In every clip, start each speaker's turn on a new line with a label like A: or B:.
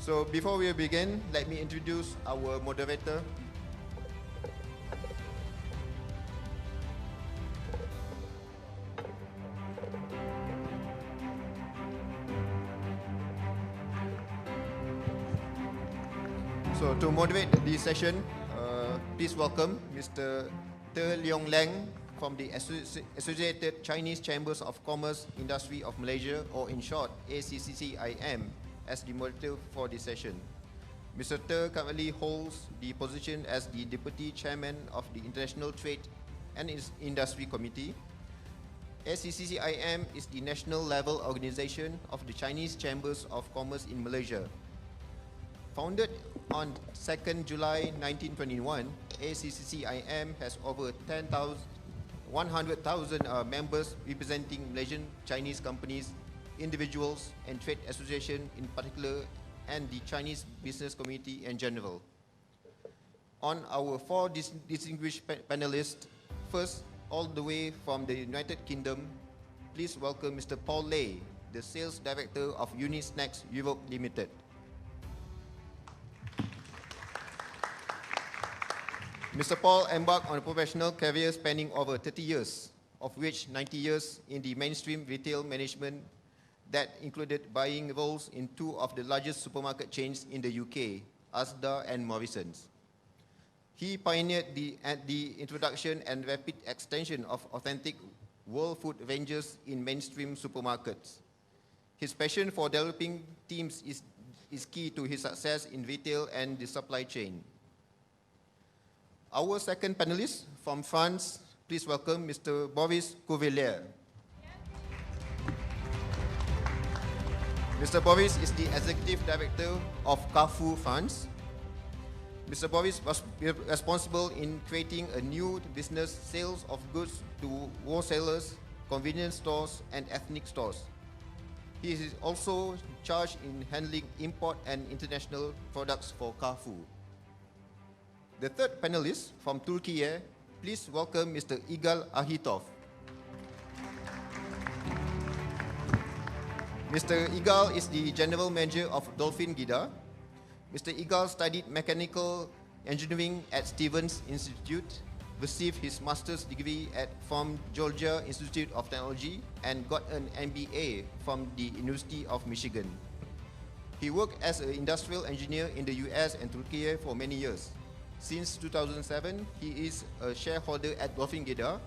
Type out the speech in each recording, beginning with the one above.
A: So before we begin, let me introduce our moderator. So to moderate this session, please welcome Mr. Ter Leong Leng from the Associated Chinese Chambers of Commerce Industry of Malaysia, or in short, ACCCIM, as the moderator for this session. Mr. Ter currently holds the position as the Deputy Chairman of the International Trade and Industry Committee. ACCCIM is the national level organization of the Chinese Chambers of Commerce in Malaysia. Founded on 2nd July 1921, ACCCIM has over 100,000 members representing Malaysian Chinese companies, individuals and trade associations in particular, and the Chinese business community in general. On our four distinguished panelists, first, all the way from the United Kingdom, please welcome Mr. Paul Lay, the Sales Director of Unisnacks Europe Ltd. Mr. Paul embarked on a professional career spanning over 30 years, of which 90 years in the mainstream retail management that included buying roles in two of the largest supermarket chains in the UK, Asda and Morrisons. He pioneered the introduction and rapid extension of authentic world food ranges in mainstream supermarkets. His passion for developing teams is key to his success in retail and the supply chain. Our second panelist from France, please welcome Mr. Boris Cuvillier. Mr. Boris is the Executive Director of Carrefour France. Mr. Boris was responsible in creating a new business, sales of goods to wholesalers, convenience stores and ethnic stores. He is also charged in handling import and international products for Carrefour. The third panelist from Türkiye, please welcome Mr. Igal Ahitov. Mr. Igal is the General Manager of Dolfin Gida. Mr. Igal studied mechanical engineering at Stevens Institute, received his master's degree from Georgia Institute of Technology, and got an MBA from the University of Michigan. He worked as an industrial engineer in the US and Türkiye for many years. Since 2007, he is a shareholder at Dolfin Gida.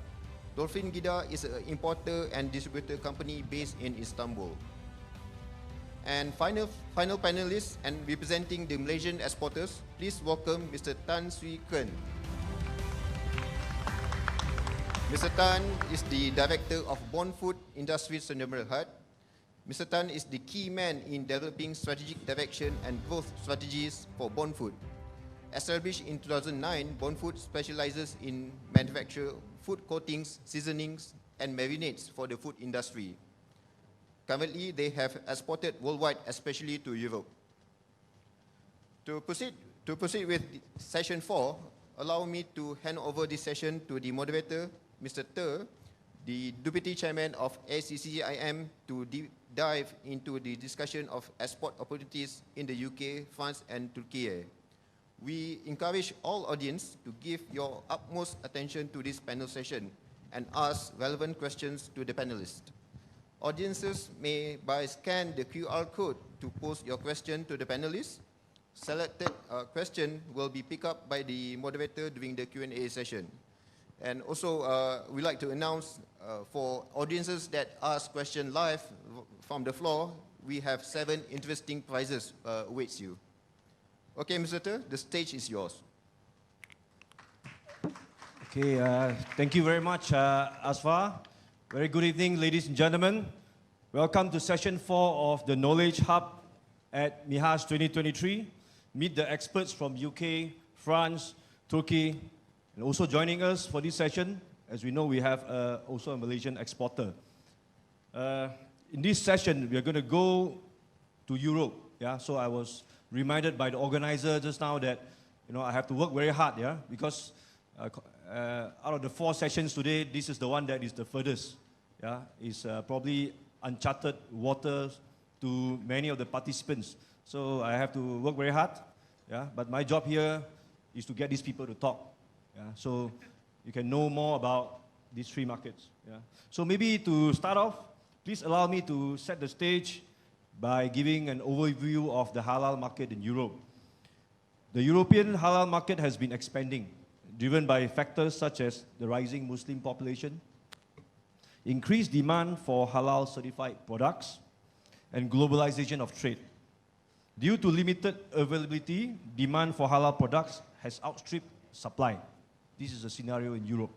A: Dolfin Gida is an importer and distributor company based in Istanbul. And final panelist and representing the Malaysian exporters, please welcome Mr. Tan Swee Khern. Mr. Tan is the Director of Food Industries Sdn Bhd. Mr. Tan is the key man in developing strategic direction and growth strategies for Food. Established in 2009, Food specializes in manufacture food coatings, seasonings, and marinades for the food industry. Currently, they have exported worldwide, especially to Europe. To proceed with session 4, allow me to hand over this session to the moderator, Mr. Ter, the Deputy Chairman of ACCCIM, to dive into the discussion of export opportunities in the UK, France, and Türkiye. We encourage all audience to give your utmost attention to this panel session and ask relevant questions to the panelists. Audiences may scan the QR code to post your question to the panelists. Selected question will be picked up by the moderator during the Q&A session. And also, we like to announce for audiences that ask questions live from the floor, we have 7 interesting prizes awaits you. Okay, Mr. Ter, the stage is yours.
B: Okay, thank you very much, Asfar. Very good evening, ladies and gentlemen. Welcome to session 4 of the Knowledge Hub at MIHAS 2023. Meet the experts from UK, France, Turkey, and also joining us for this session, as we know, we have also a Malaysian exporter. In this session, we are going to go to Europe. Yeah, so I was reminded by the organizer just now that I have to work very hard, yeah, because out of the 4 sessions today, this is the one that is the furthest. Yeah, it's probably uncharted waters to many of the participants. so I have to work very hard. Yeah, but my job here is to get these people to talk. Yeah, so you can know more about these three markets. Yeah. So maybe to start off, please allow me to set the stage by giving an overview of the halal market in Europe. The European halal market has been expanding, driven by factors such as the rising Muslim population, increased demand for halal certified products, and globalization of trade. Due to limited availability, demand for halal products has outstripped supply. This is a scenario in Europe.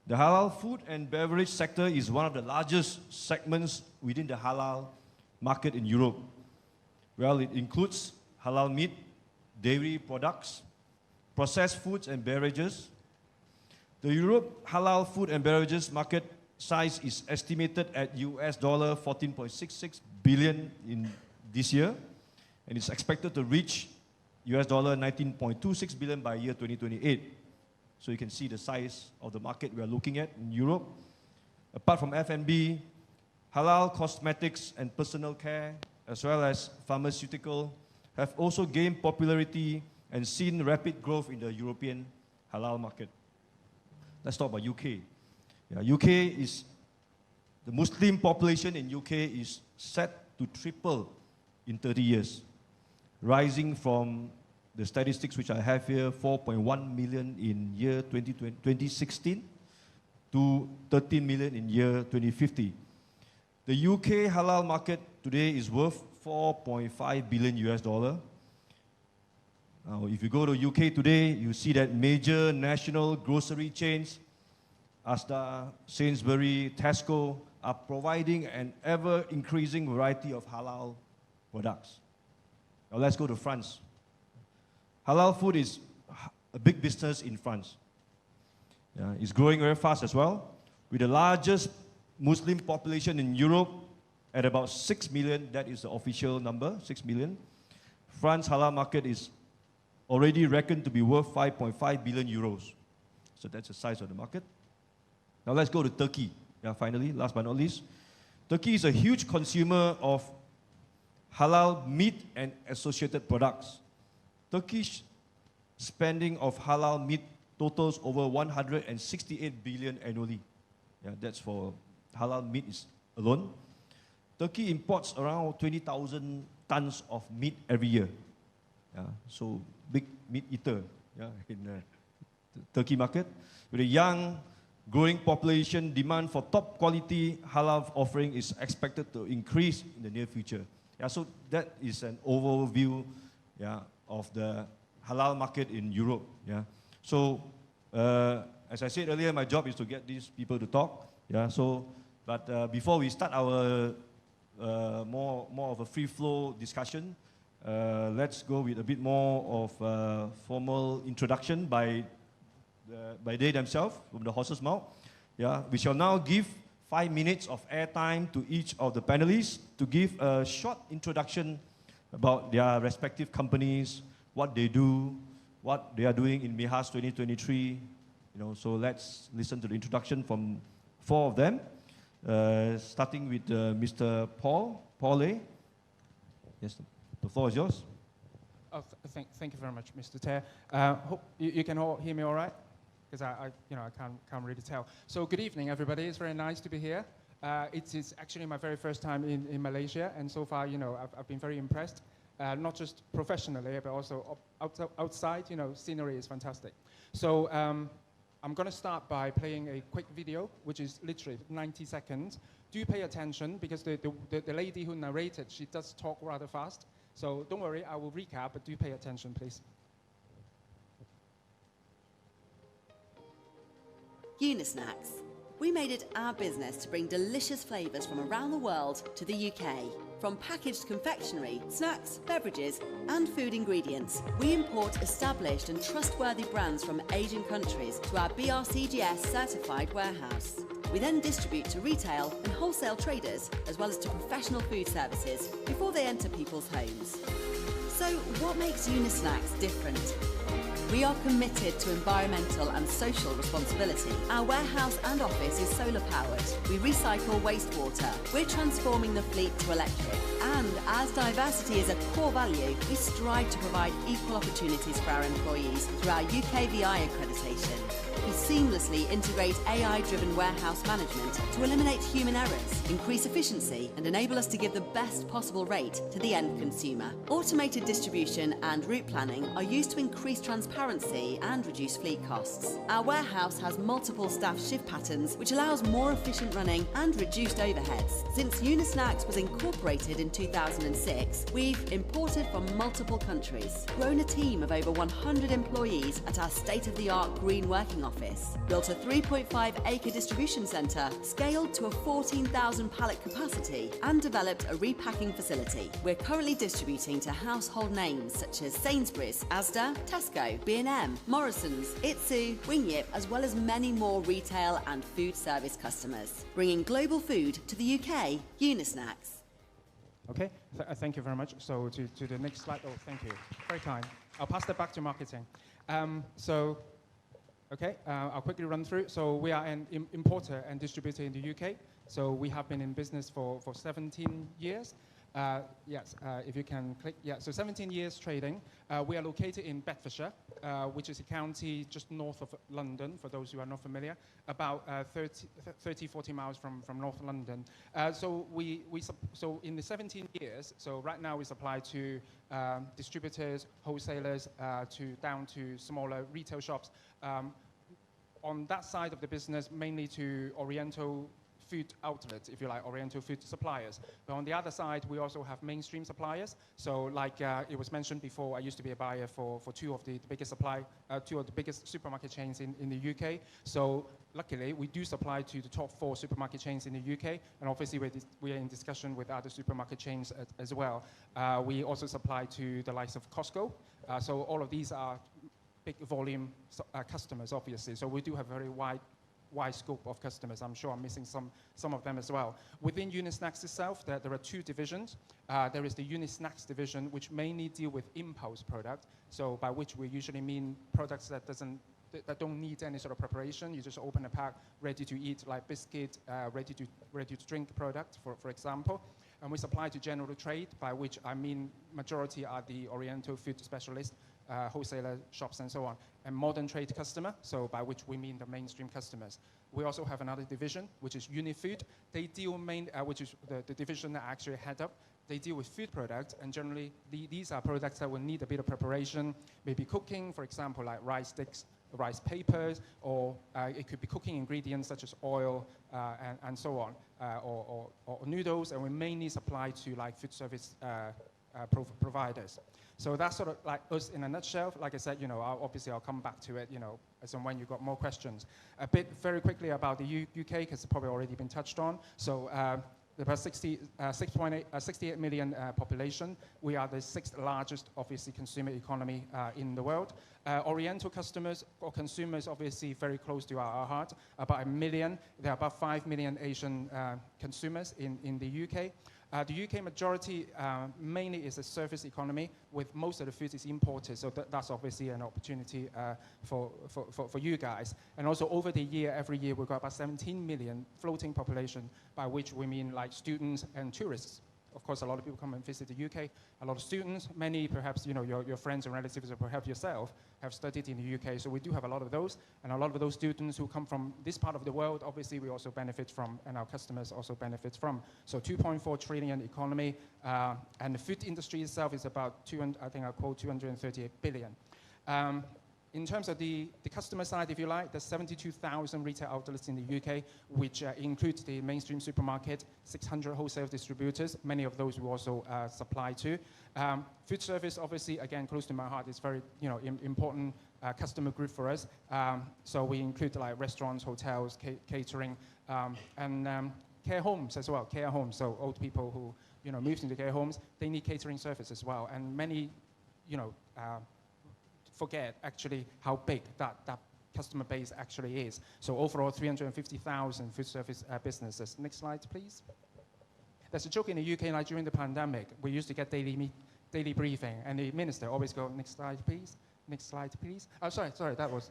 B: The halal food and beverage sector is one of the largest segments within the halal market in Europe. Well, it includes halal meat, dairy products, processed foods and beverages. The Europe halal food and beverages market size is estimated at US $14.66 billion in this year, and it's expected to reach US $19.26 billion by year 2028. So you can see the size of the market we are looking at in Europe. Apart from F&B, halal cosmetics and personal care, as well as pharmaceutical, have also gained popularity and seen rapid growth in the European halal market. Let's talk about UK. Yeah, UK is, the Muslim population in UK is set to triple in 30 years, rising from the statistics which I have here, 4.1 million in year 2016 to 13 million in year 2050. The UK halal market today is worth 4.5 billion US dollar. Now, if you go to UK today, you see that major national grocery chains, Asda, Sainsbury, Tesco, are providing an ever-increasing variety of halal products. Now let's go to France. Halal food is a big business in France. Yeah, it's growing very fast as well, with the largest Muslim population in Europe at about 6 million. That is the official number, 6 million. France halal market is already reckoned to be worth 5.5 billion euros. So that's the size of the market. Now let's go to Turkey. Yeah, finally, last but not least. Turkey is a huge consumer of halal meat and associated products. Turkish spending of halal meat totals over 168 billion annually. Yeah, that's for halal meat alone. Turkey imports around 20,000 tons of meat every year. Yeah, so big meat eater, yeah, in the Turkey market. With a young, growing population, demand for top quality halal offering is expected to increase in the near future. Yeah, so that is an overview, yeah, of the halal market in Europe. Yeah. So, as I said earlier, my job is to get these people to talk. Yeah. So, but before we start our more of a free flow discussion, let's go with a bit more of formal introduction by they themselves, from the horse's mouth. Yeah. We shall now give 5 minutes of airtime to each of the panelists to give a short introduction about their respective companies, what they do, what they are doing in MIHAS 2023. You know, so let's listen to the introduction from 4 of them, starting with Mr. Paul Lay. Yes, the floor is yours.
C: Oh, thank you very much, Mr. Ter. Hope you can all hear me all right, because I can't really tell. So good evening, everybody. It's very nice to be here. It is actually my very first time in Malaysia, and so far, I've been very impressed. Not just professionally, but also outside, scenery is fantastic. So I'm going to start by playing a quick video, which is literally 90 seconds. Do pay attention, because the lady who narrated, she does talk rather fast. So don't worry, I will recap, but do pay attention, please.
D: Unisnacks. We made it our business to bring delicious flavours from around the world to the UK. From packaged confectionery, snacks, beverages and food ingredients, we import established and trustworthy brands from Asian countries to our BRCGS certified warehouse. We then distribute to retail and wholesale traders, as well as to professional food services, before they enter people's homes. So what makes Unisnacks different? We are committed to environmental and social responsibility. Our warehouse and office is solar powered. We recycle wastewater. We're transforming the fleet to electric. And as diversity is a core value, we strive to provide equal opportunities for our employees through our UKVI accreditation. We seamlessly integrate AI-driven warehouse management to eliminate human errors, increase efficiency, and enable us to give the best possible rate to the end consumer. Automated distribution and route planning are used to increase transparency and reduce fleet costs. Our warehouse has multiple staff shift patterns, which allows more efficient running and reduced overheads. Since Unisnacks was incorporated in 2006, we've imported from multiple countries, grown a team of over 100 employees at our state-of-the-art green working office, built a 3.5-acre distribution centre, scaled to a 14,000 pallet capacity, and developed a repacking facility. We're currently distributing to household names such as Sainsbury's, Asda, Tesco, B&M, Morrisons, Itsu, Wingyip, as well as many more retail and food service customers. Bringing global food to the UK, Unisnacks.
C: Okay, thank you very much. So to the next slide. Oh, thank you. Very kind. I'll pass that back to marketing. I'll quickly run through. So we are an importer and distributor in the UK. So we have been in business for 17 years. If you can click. Yeah, so 17 years trading. We are located in Bedfordshire, which is a county just north of London, for those who are not familiar, about 40 miles from North London. So in the 17 years, so right now we supply to distributors, wholesalers, down to smaller retail shops. On that side of the business, mainly to Oriental food outlets, if you like, Oriental food suppliers. But on the other side, we also have mainstream suppliers. So like it was mentioned before, I used to be a buyer for two of the biggest supermarket chains in the UK. So luckily, we do supply to the top 4 supermarket chains in the UK. And obviously, we are in discussion with other supermarket chains as well. We also supply to the likes of Costco. So all of these are big volume customers, obviously. So we do have a very wide scope of customers. I'm sure I'm missing some of them as well. Within Unisnacks itself, there are 2 divisions. There is the Unisnacks division, which mainly deal with impulse product. So by which we usually mean products that don't need any sort of preparation. You just open a pack, ready to eat, like biscuit, ready to drink product, for example. And we supply to general trade, by which I mean majority are the Oriental food specialists, wholesaler shops and so on, and modern trade customer, so by which we mean the mainstream customers. We also have another division, which is Unifood. They deal which is the division that I actually head up. They deal with food products, and generally these are products that will need a bit of preparation, maybe cooking, for example, like rice sticks, rice papers, or it could be cooking ingredients such as oil and so on, or noodles, and we mainly supply to like food service providers. So that's sort of like us in a nutshell. Like I said, obviously I'll come back to it, as and when you've got more questions. A bit very quickly about the UK, because it's probably already been touched on. So about 68 million population. We are the 6th largest, obviously, consumer economy in the world. Oriental customers or consumers, obviously, very close to our heart. About 1 million. There are about 5 million Asian consumers in the UK. The UK majority mainly is a service economy, with most of the food is imported, so that's obviously an opportunity for you guys. And also over the year, every year we've got about 17 million floating population, by which we mean like students and tourists. Of course, a lot of people come and visit the UK. A lot of students, many perhaps your friends and relatives, or perhaps yourself, have studied in the UK. So we do have a lot of those, and a lot of those students who come from this part of the world, obviously we also benefit from, and our customers also benefit from. So 2.4 trillion economy, and the food industry itself is about 238 billion. In terms of the customer side, if you like, there's 72,000 retail outlets in the UK, which includes the mainstream supermarket, 600 wholesale distributors. Many of those we also supply to. Food service, obviously, again, close to my heart, is very important customer group for us. So we include like restaurants, hotels, catering, and care homes as well. Care homes, so old people who moved into care homes, they need catering service as well. And many, forget actually how big that customer base actually is. So overall, 350,000 food service businesses. Next slide, please. There's a joke in the UK, like during the pandemic, we used to get daily briefing, and the minister always go, next slide, please. Next slide, please. Oh, sorry, that was...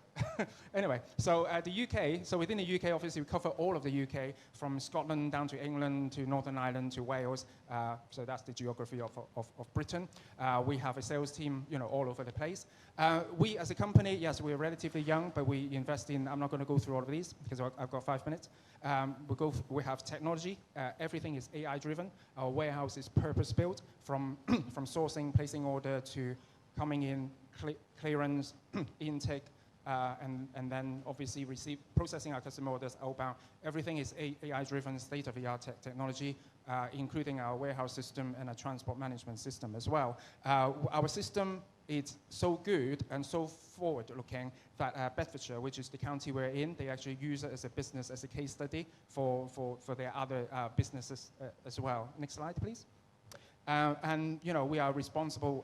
C: Anyway, so the UK, so within the UK, obviously, we cover all of the UK, from Scotland down to England, to Northern Ireland, to Wales. So that's the geography of Britain. We have a sales team, all over the place. We, as a company, yes, we're relatively young, but we invest in... I'm not going to go through all of these, because I've got 5 minutes. We have technology. Everything is AI-driven. Our warehouse is purpose-built, from sourcing, placing order, to coming in, clearance, intake, and then obviously processing our customer orders outbound. Everything is AI-driven, state-of-the-art technology, including our warehouse system and a transport management system as well. Our system is so good and so forward-looking that Bedfordshire, which is the county we're in, they actually use it as a business, as a case study for their other businesses as well. Next slide, please. And we are responsible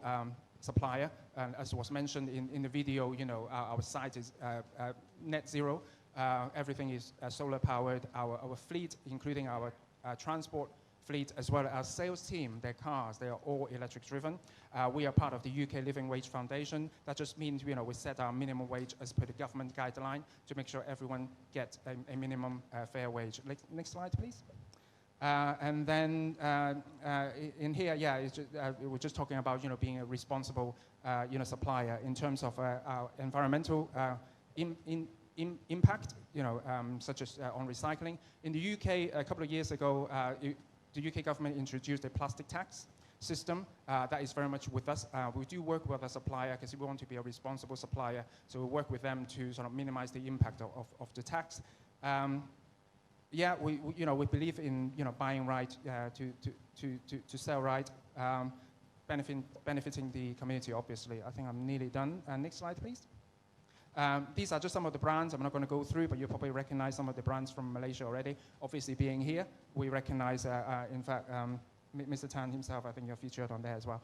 C: supplier, and as was mentioned in the video, our site is net zero. Everything is solar powered. Our fleet, including our transport fleet, as well as sales team, their cars, they are all electric driven. We are part of the UK Living Wage Foundation. That just means we set our minimum wage as per the government guideline to make sure everyone gets a minimum fair wage. Next slide, please. And then in here, we're just talking about being a responsible supplier in terms of our environmental impact, such as on recycling. In the UK, a couple of years ago, the UK government introduced a plastic tax system that is very much with us. We do work with a supplier because we want to be a responsible supplier, so we work with them to sort of minimize the impact of the tax. We believe in buying right to sell right, benefiting the community. Obviously, I think I'm nearly done. Next slide, please. These are just some of the brands. I'm not going to go through, but you probably recognize some of the brands from Malaysia already. Obviously, being here, we recognize. In fact, Mr. Tan himself, I think you're featured on there as well.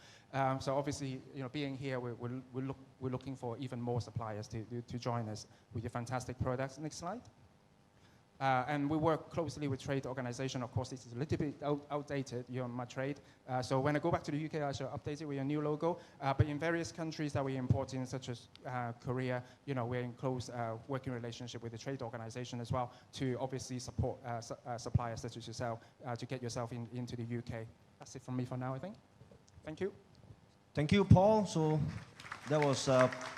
C: So obviously, being here, we're looking for even more suppliers to join us with your fantastic products. Next slide. And we work closely with trade organization. Of course, this is a little bit outdated, my trade. So when I go back to the UK, I shall update it with a new logo. But in various countries that we import in, such as Korea, we're in close working relationship with the trade organization as well to obviously support suppliers such as yourself to get yourself into the UK. That's it from me for now, I think. Thank you.
B: Thank you, Paul. So that was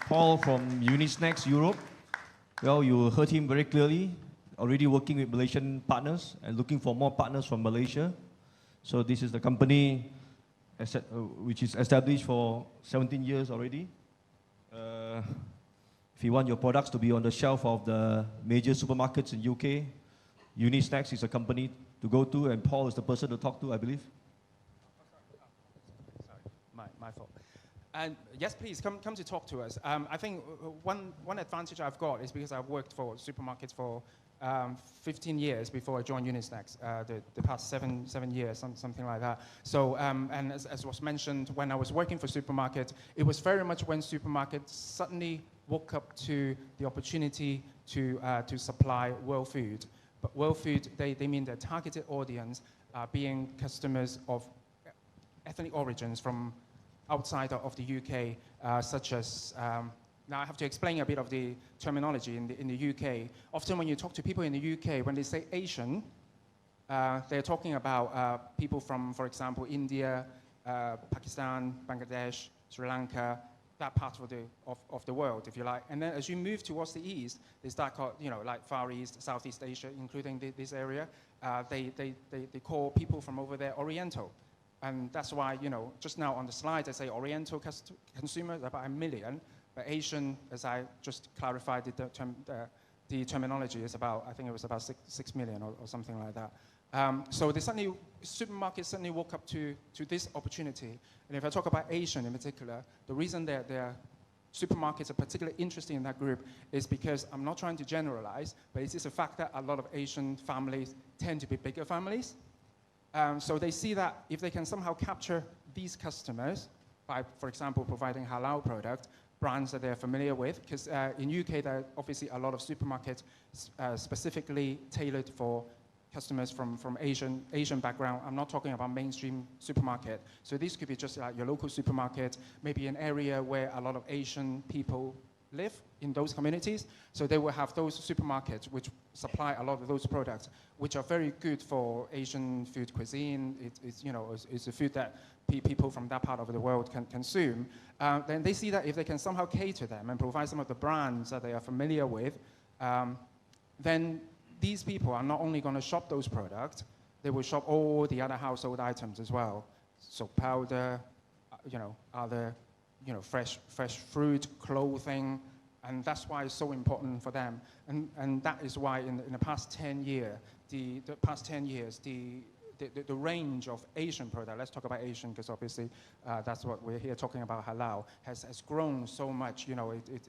B: Paul from Unisnacks Europe. Well, you heard him very clearly. Already working with Malaysian partners and looking for more partners from Malaysia. So this is the company which is established for 17 years already. If you want your products to be on the shelf of the major supermarkets in UK, Unisnacks is a company to go to, and Paul is the person to talk to, I believe.
C: Sorry, my fault. And yes, please come to talk to us. I think one advantage I've got is because I've worked for supermarkets for 15 years before I joined Unisnacks, the past seven years, something like that. So, and as was mentioned, when I was working for supermarkets, it was very much when supermarkets suddenly woke up to the opportunity to supply world food. But world food, they mean their targeted audience being customers of ethnic origins from outside of the UK, such as now I have to explain a bit of the terminology in the UK. Often when you talk to people in the UK, when they say Asian, they're talking about people from, for example, India, Pakistan, Bangladesh, Sri Lanka, that part of the world, if you like. And then as you move towards the east, they start called, like Far East, Southeast Asia, including this area. They call people from over there Oriental. And that's why, just now on the slide, I say Oriental consumers, about 1 million. But Asian, as I just clarified, the terminology is about, I think it was about 6 million or something like that. So supermarkets suddenly woke up to this opportunity. And if I talk about Asian in particular, the reason that supermarkets are particularly interested in that group is because I'm not trying to generalize, but it's just a fact that a lot of Asian families tend to be bigger families. So they see that if they can somehow capture these customers by, for example, providing halal product, brands that they're familiar with, because in UK there are obviously a lot of supermarkets specifically tailored for customers from Asian background. I'm not talking about mainstream supermarket. So this could be just like your local supermarket, maybe an area where a lot of Asian people live in those communities. So they will have those supermarkets which supply a lot of those products, which are very good for Asian food cuisine. It's a food that people from that part of the world can consume. Then they see that if they can somehow cater them and provide some of the brands that they are familiar with, then these people are not only going to shop those products, they will shop all the other household items as well. Soap powder, other fresh fruit, clothing, and that's why it's so important for them. And that is why in the past 10 years, the range of Asian product, let's talk about Asian because obviously that's what we're here talking about, halal, has grown so much.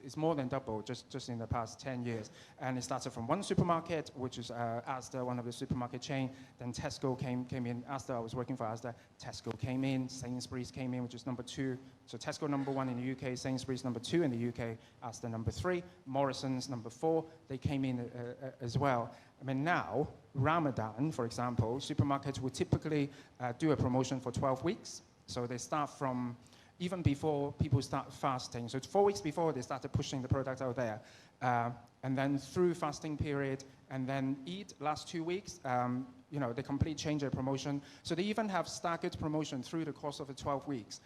C: It's more than double just in the past 10 years. And it started from one supermarket, which is Asda, one of the supermarket chain. Then Tesco came in. Asda, I was working for Asda. Tesco came in. Sainsbury's came in, which is number 2. So Tesco number 1 in the UK, Sainsbury's number 2 in the UK, Asda number 3, Morrison's number 4. They came in as well. I mean, now, Ramadan, for example, supermarkets would typically do a promotion for 12 weeks. So they start from even before people start fasting. So it's 4 weeks before they started pushing the product out there. And then through fasting period, and then Eid, last 2 weeks, they completely change their promotion. So they even have staggered promotion through the course of the 12 weeks.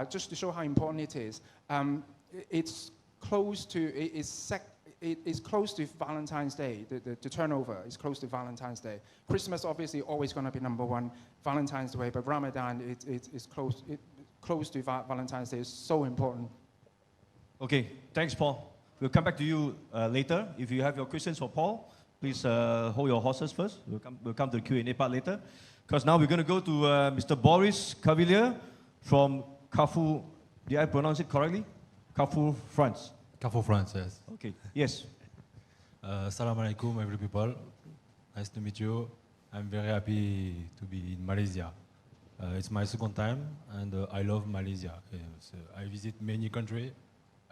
C: Just to show how important it is. It's close to Valentine's Day. The turnover is close to Valentine's Day. Christmas obviously always going to be number 1. Valentine's Day, but Ramadan it's close to Valentine's Day. It's so important.
B: Okay, thanks, Paul. We'll come back to you later. If you have your questions for Paul, please hold your horses first. We'll come to the Q&A part later. Because now we're going to go to Mr. Boris Cuvillier from Carrefour. Did I pronounce it correctly? Carrefour, France.
E: Carrefour, France, yes.
B: Okay, yes.
E: Assalamu alaikum, every people. Nice to meet you. I'm very happy to be in Malaysia. It's my second time, and I love Malaysia. So I visit many countries,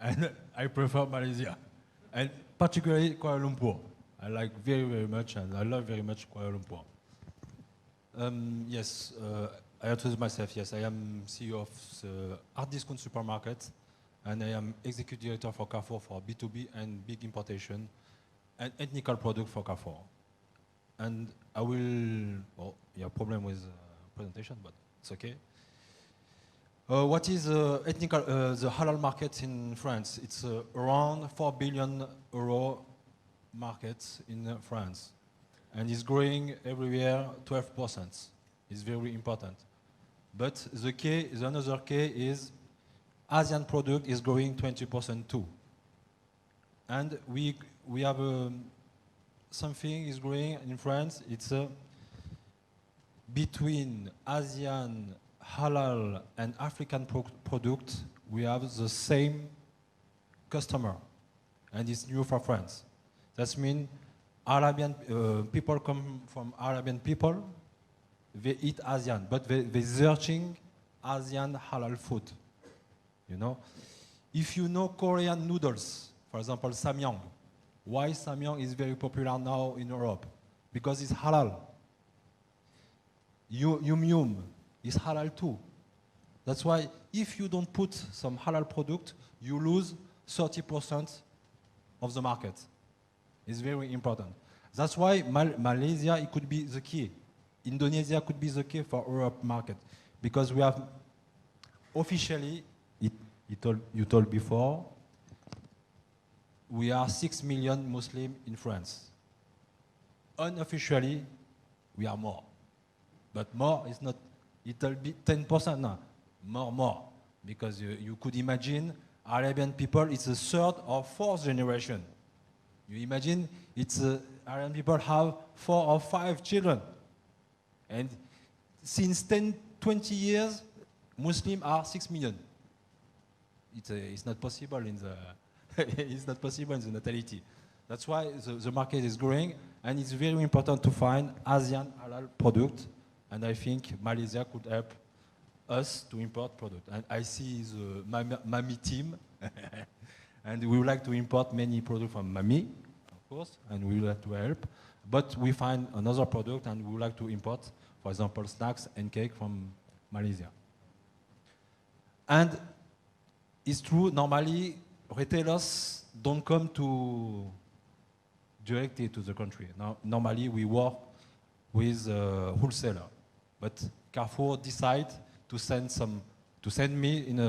E: and I prefer Malaysia, and particularly Kuala Lumpur. I like very, very much, and I love very much Kuala Lumpur. Yes, I introduce myself. Yes, I am CEO of the hard discount supermarket, and I am executive director for Carrefour for B2B and big importation and ethnical product for Carrefour. And I will, well, you have a problem with presentation, but it's okay. What is ethnical, the halal market in France? It's around 4 billion euro market in France. And it's growing every year 12%. It's very important. But the another key is Asian product is growing 20% too. And we have something is growing in France. It's between Asian, halal, and African product. We have the same customer, and it's new for France. That means Arabian people come from Arabian people. They eat Asian, but they're searching Asian halal food. You know, if you know Korean noodles, for example, samyang. Why samyang is very popular now in Europe? Because it's halal. Yum yum is halal too. That's why if you don't put some halal product, you lose 30% of the market. It's very important. That's why Malaysia, it could be the key. Indonesia could be the key for Europe market. Because we have officially, you told before, we are 6 million Muslims in France. Unofficially, we are more. But more is not, it'll be 10% now. More. Because you could imagine Arabian people, it's the 3rd or 4th generation. You imagine Arabian people have 4 or 5 children. And since 10, 20 years, Muslims are 6 million. It's not possible in the it's not possible in the natality. That's why the market is growing, and it's very important to find Asian halal product. And I think Malaysia could help us to import product. And I see the Mami team, and we would like to import many products from Mami, of course, and we would like to help. But we find another product and we would like to import, for example, snacks and cake from Malaysia. And it's true, normally retailers don't come to directly to the country. Now, normally we work with a wholesaler, but Carrefour decide to send me in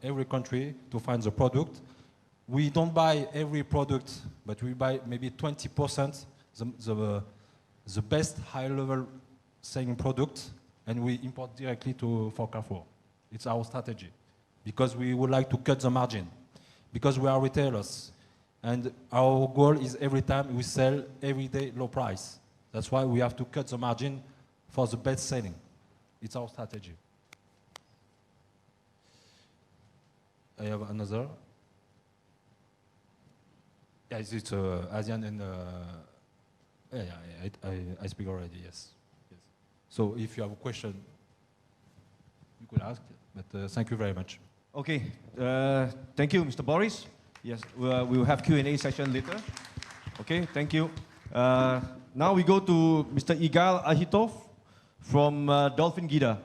E: every country to find the product. We don't buy every product, but we buy maybe 20% the best high-level selling product, and we import directly for Carrefour. It's our strategy, because we would like to cut the margin, because we are retailers, and our goal is every time we sell every day low price. That's why we have to cut the margin for the best selling. It's our strategy. I have another. Yeah, it's Asian and I speak already. Yes. So if you have a question, you could ask. But thank you very much.
B: Okay. Thank you, Mr. Boris. Yes, we will have Q&A session later. Okay. Thank you. Now we go to Mr. Igal Ahitov from Dolfin Gida.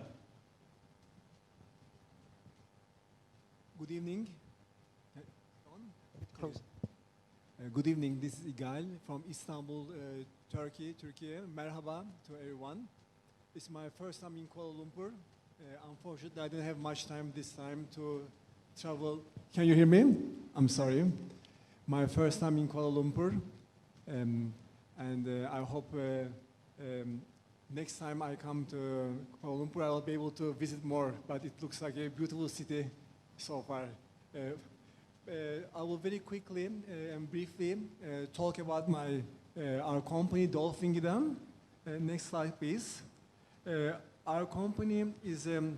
F: Good evening. Good evening. This is Igal from Istanbul, Turkey. Merhaba to everyone. It's my first time in Kuala Lumpur. Unfortunately, I didn't have much time this time to travel. Can you hear me? I'm sorry. My first time in Kuala Lumpur, and I hope next time I come to Kuala Lumpur, I'll be able to visit more. But it looks like a beautiful city so far. I will very quickly and briefly talk about our company, Dolfin Gida. Next slide, please. Our company is an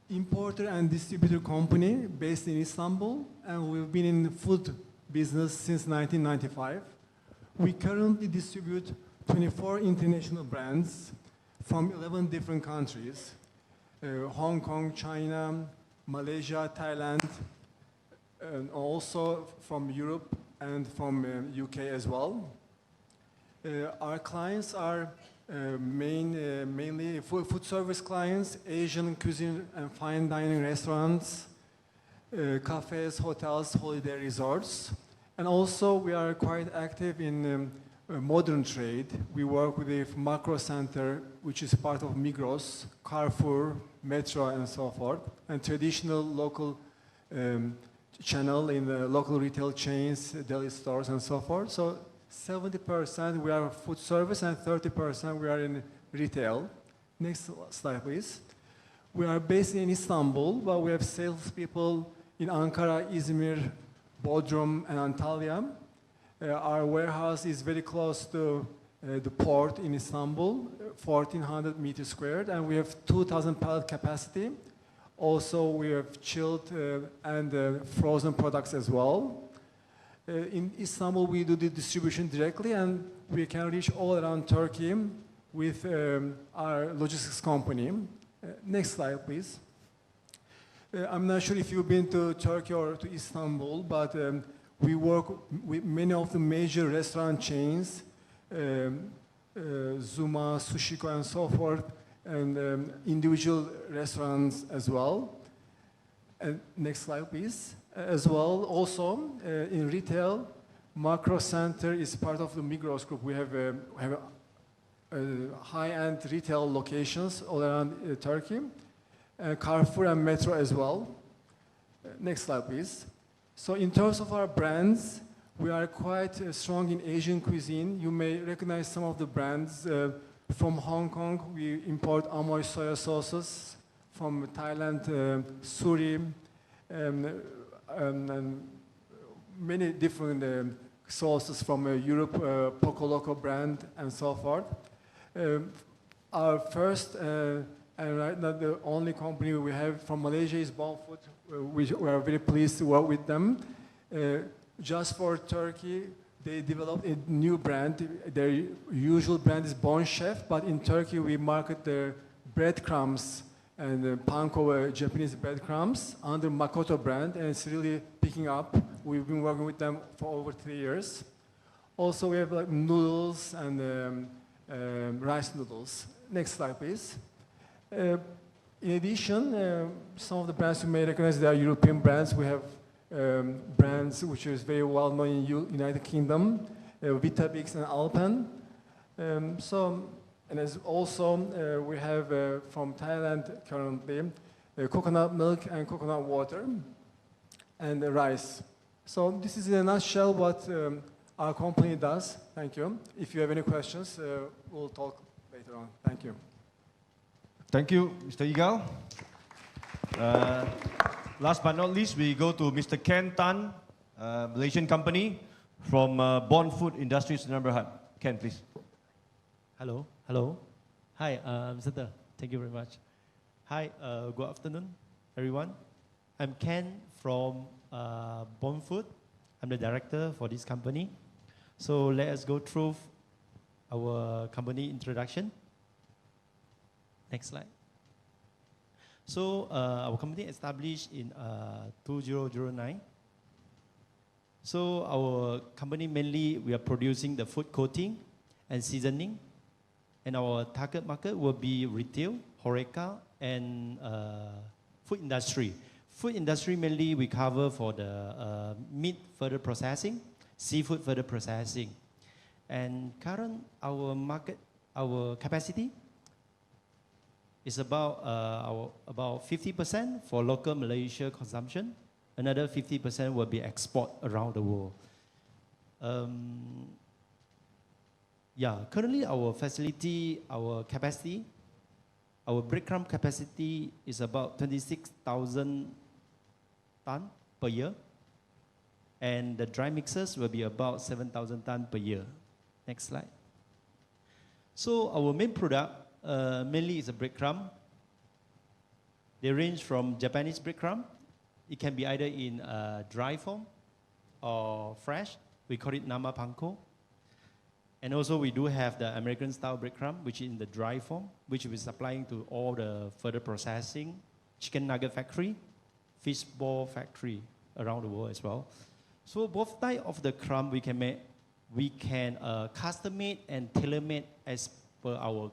F: importer and distributor company based in Istanbul, and we've been in the food business since 1995. We currently distribute 24 international brands from 11 different countries: Hong Kong, China, Malaysia, Thailand, and also from Europe and from UK as well. Our clients are mainly food service clients, Asian cuisine and fine dining restaurants, cafes, hotels, holiday resorts. And also we are quite active in modern trade. We work with the Macro Center, which is part of Migros, Carrefour, Metro, and so forth, and traditional local channel in the local retail chains, deli stores, and so forth. So 70% we are food service and 30% we are in retail. Next slide, please. We are based in Istanbul, but we have salespeople in Ankara, Izmir, Bodrum, and Antalya. Our warehouse is very close to the port in Istanbul, 1,400 meters squared, and we have 2,000 pallet capacity. Also, we have chilled and frozen products as well. In Istanbul, we do the distribution directly, and we can reach all around Turkey with our logistics company. Next slide, please. I'm not sure if you've been to Turkey or to Istanbul, but we work with many of the major restaurant chains, Zuma, Sushiko, and so forth, and individual restaurants as well. Next slide, please. As well, also in retail, Macro Center is part of the Migros group. We have high-end retail locations all around Turkey, Carrefour and Metro as well. Next slide, please. So in terms of our brands, we are quite strong in Asian cuisine. You may recognize some of the brands. From Hong Kong, we import Amoy soya sauces. From Thailand, Suri, and many different sauces from Europe, Poco Loco brand, and so forth. Our first and right now the only company we have from Malaysia is Bonfood. We are very pleased to work with them. Just for Turkey, they developed a new brand. Their usual brand is Bon Chef, but in Turkey we market their breadcrumbs and panko, Japanese breadcrumbs, under Makoto brand, and it's really picking up. We've been working with them for over 3 years. Also, we have like noodles and rice noodles. Next slide, please. In addition, some of the brands you may recognize, they are European brands. We have brands which is very well known in United Kingdom, Vitabix and Alpen. And as also we have from Thailand currently coconut milk and coconut water and rice. So this is in a nutshell what our company does. Thank you. If you have any questions, we'll talk later on. Thank you.
B: Thank you, Mr. Igal. Last but not least, we go to Mr. Ken Tan, Malaysian company from Food Industries Sdn Bhd. Ken, please.
G: Hello. Hello. Hi, Mr. Ter. Thank you very much. Hi, good afternoon, everyone. I'm Ken from Food. I'm the director for this company. So let us go through our company introduction. Next slide. So our company established in 2009. So our company mainly, we are producing the food coating and seasoning. And our target market will be retail, HoReCa, and food industry. Food industry mainly we cover for the meat further processing, seafood further processing. And current our capacity is about 50% for local Malaysia consumption. Another 50% will be export around the world. Currently our facility, our capacity, our breadcrumb capacity is about 26,000 tons per year. And the dry mixers will be about 7,000 tons per year. Next slide. So our main product mainly is a breadcrumb. They range from Japanese breadcrumb. It can be either in dry form or fresh. We call it nama panko. And also we do have the American style breadcrumb, which is in the dry form, which we're supplying to all the further processing, chicken nugget factory, fish ball factory around the world as well. So both type of the crumb we can make, we can custom made and tailor made as per our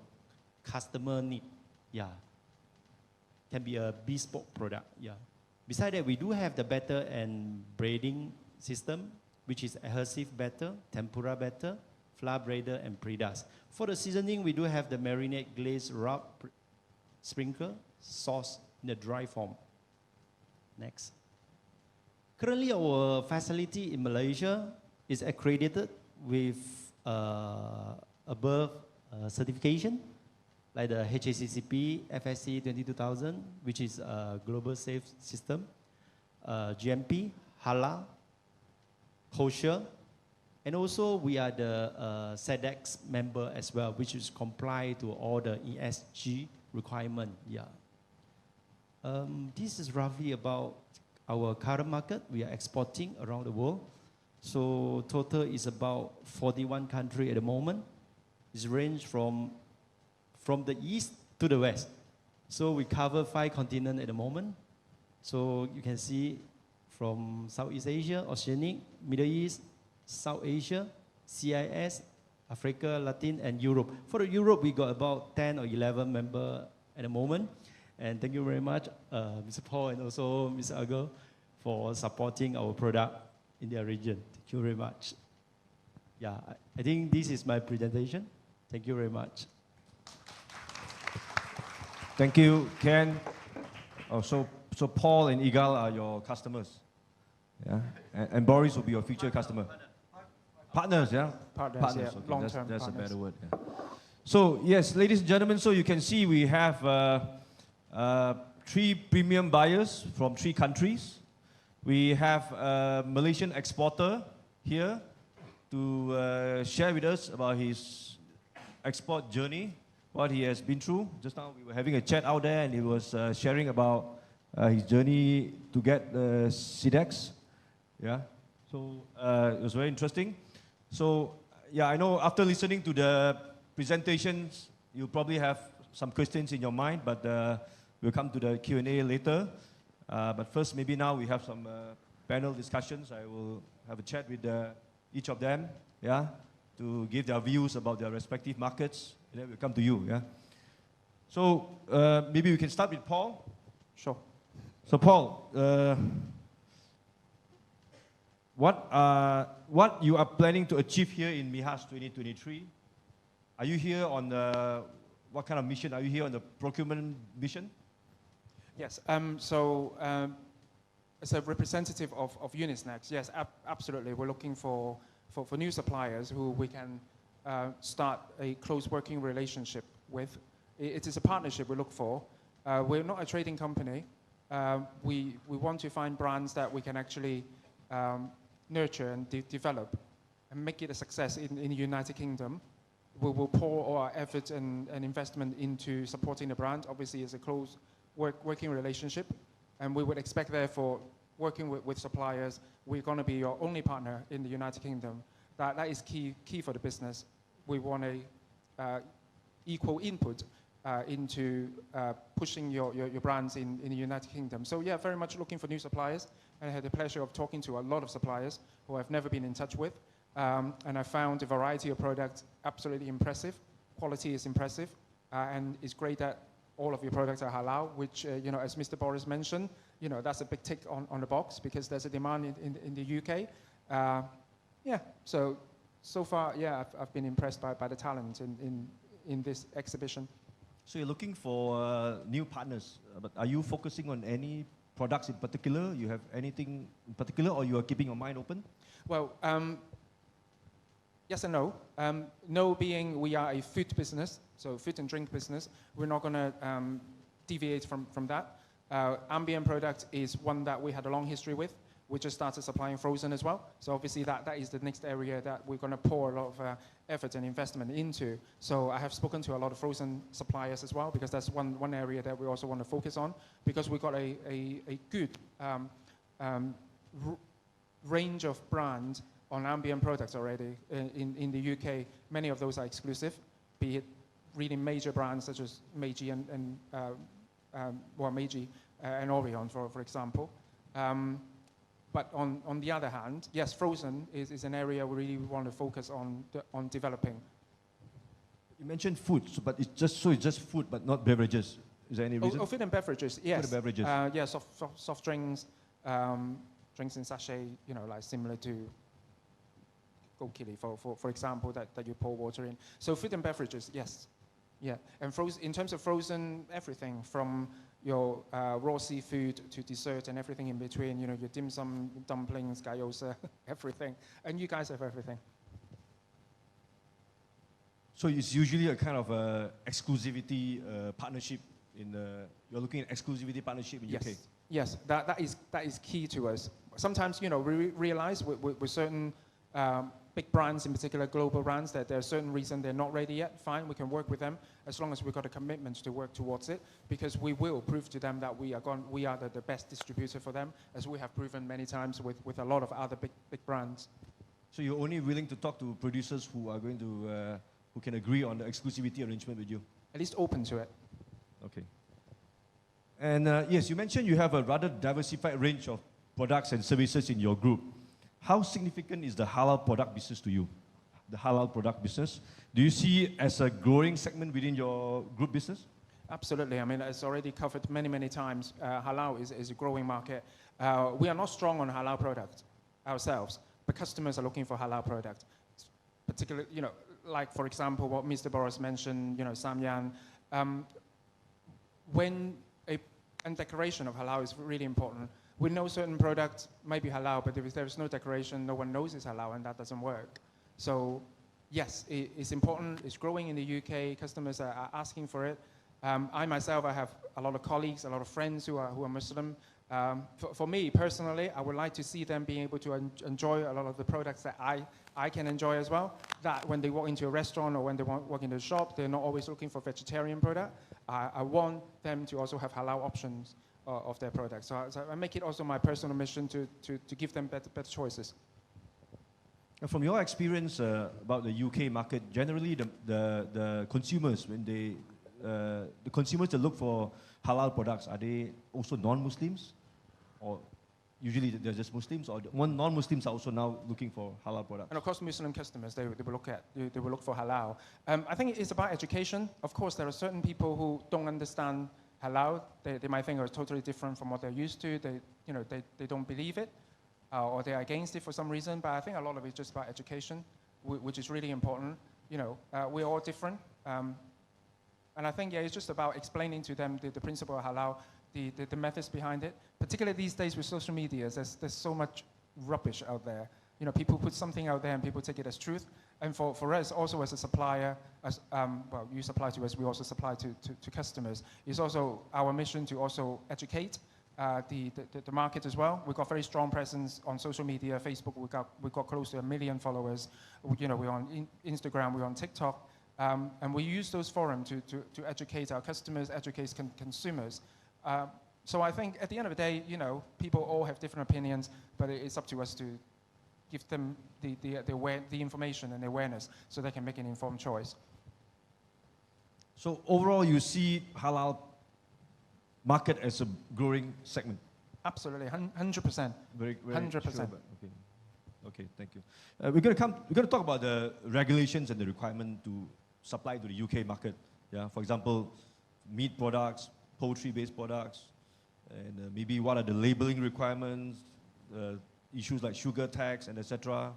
G: customer need. Can be a bespoke product. Besides that, we do have the batter and braiding system, which is adhesive batter, tempura batter, flour braider, and pre-dust. For the seasoning, we do have the marinade, glaze, rub, sprinkle, sauce in the dry form. Next. Currently, our facility in Malaysia is accredited with above certification, like the HACCP, FSC 22000, which is a global safe system, GMP, halal, kosher, and also we are the SEDEX member as well, which is comply to all the ESG requirement. This is roughly about our current market. We are exporting around the world. So total is about 41 countries at the moment. It's range from the east to the west. So we cover 5 continents at the moment. So you can see from Southeast Asia, Oceanic, Middle East, South Asia, CIS, Africa, Latin, and Europe. For Europe, we got about 10 or 11 members at the moment. And thank you very much, Mr. Paul and also Mr. Igal, for supporting our product in their region. Thank you very much. I think this is my presentation. Thank you very much.
B: Thank you, Ken. So Paul and Igal are your customers. And Boris will be your future customer. Partners,
C: Partners,
B: okay.
C: Long-term
B: that's a
C: partners.
B: better word. So yes, ladies and gentlemen, so you can see we have 3 premium buyers from 3 countries. We have a Malaysian exporter here to share with us about his export journey, what he has been through. Just now we were having a chat out there and he was sharing about his journey to get the SEDEX. So it was very interesting. So I know after listening to the presentations, you probably have some questions in your mind, but we'll come to the Q&A later. But first, maybe now we have some panel discussions. I will have a chat with each of them, yeah, to give their views about their respective markets. And then we'll come to you, yeah. So maybe we can start with Paul.
C: Sure.
B: So Paul, what you are planning to achieve here in MIHAS 2023? Are you here on the, what kind of mission? Are you here on the procurement mission?
C: Yes, as a representative of Unisnacks, yes, absolutely. We're looking for new suppliers who we can start a close working relationship with. It is a partnership we look for. We're not a trading company. We want to find brands that we can actually nurture and develop and make it a success in the United Kingdom. We will pour all our effort and investment into supporting the brand. Obviously, it's a close working relationship, and we would expect, therefore, working with suppliers, we're going to be your only partner in the United Kingdom. That is key for the business. We want a equal input into pushing your brands in the United Kingdom. So yeah, very much looking for new suppliers. And I had the pleasure of talking to a lot of suppliers who I've never been in touch with. And I found a variety of products absolutely impressive. Quality is impressive. And it's great that all of your products are halal, which, you know, as Mr. Boris mentioned, you know, that's a big tick on the box because there's a demand in the UK. Yeah, so far, yeah, I've been impressed by the talent in this exhibition.
B: So you're looking for new partners, but are you focusing on any products in particular? You have anything in particular, or you are keeping your mind open?
C: Well, yes and no. No being we are a food business, so food and drink business. We're not going to deviate from that. Ambient product is one that we had a long history with. We just started supplying frozen as well. So obviously that is the next area that we're going to pour a lot of effort and investment into. So I have spoken to a lot of frozen suppliers as well, because that's one area that we also want to focus on, because we've got a good range of brands on ambient products already in the UK. Many of those are exclusive, be it really major brands such as Meiji and Orion, for example. But on the other hand, yes, frozen is an area we really want to focus on developing.
B: You mentioned food, but it's just food, but not beverages. Is there any reason?
C: Oh, food and beverages, yes.
B: Food and beverages.
C: Yeah, soft drinks, drinks in sachet, you know, like similar to Gokili, for example, that you pour water in. So food and beverages, yes. Yeah, and in terms of frozen, everything from your raw seafood to dessert and everything in between, you know, your dim sum, dumplings, gyoza, everything. And you guys have everything.
B: So it's usually a kind of exclusivity partnership you're looking at exclusivity partnership in UK?
C: Yes, that is key to us. Sometimes, you know, we realize with certain big brands, in particular global brands, that there are certain reasons they're not ready yet. Fine, we can work with them as long as we've got a commitment to work towards it, because we will prove to them that we are the best distributor for them, as we have proven many times with a lot of other big brands.
B: So you're only willing to talk to producers who are going to who can agree on the exclusivity arrangement with you?
C: At least open to it.
B: Okay. And yes, you mentioned you have a rather diversified range of products and services in your group. How significant is the halal product business to you? The halal product business, do you see it as a growing segment within your group business?
C: Absolutely. I mean, it's already covered many times. Halal is a growing market. We are not strong on halal product ourselves, but customers are looking for halal product. Particularly, you know, like for example, what Mr. Boris mentioned, you know, samyang. And declaration of halal is really important. We know certain products might be halal, but if there is no declaration, no one knows it's halal, and that doesn't work. So, yes, it's important. It's growing in the UK. Customers are asking for it. I myself, I have a lot of colleagues, a lot of friends who are Muslim. For me personally, I would like to see them being able to enjoy a lot of the products that I can enjoy as well. That when they walk into a restaurant or when they walk into a shop, they're not always looking for vegetarian product. I want them to also have halal options of their products. So I make it also my personal mission to give them better choices.
B: And from your experience about the UK market, generally the consumers, when the consumers that look for halal products, are they also non-Muslims? Or usually they're just Muslims, or non-Muslims are also now looking for halal products?
C: And of course, Muslim customers, they will look for halal. I think it's about education. Of course, there are certain people who don't understand halal. They might think it's totally different from what they're used to. They don't believe it, or they're against it for some reason. But I think a lot of it is just about education, which is really important. We're all different. And I think, it's just about explaining to them the principle of halal, the methods behind it. Particularly these days with social media, there's so much rubbish out there. People put something out there and people take it as truth. And for us, also as a supplier, you supply to us, we also supply to customers. It's also our mission to also educate the market as well. We've got very strong presence on social media. Facebook, we've got close to 1 million followers. We're on Instagram, we're on TikTok. And we use those forums to educate our customers, educate consumers. So I think at the end of the day, people all have different opinions, but it's up to us to give them the information and the awareness so they can make an informed choice.
B: So overall, you see halal market as a growing segment?
C: Absolutely, 100%.
B: Very
C: 100%.
B: Sure, okay, thank you. We're going to talk about the regulations and the requirement to supply to the UK market. Yeah, for example, meat products, poultry-based products, and maybe what are the labeling requirements, issues like sugar tax, and etc.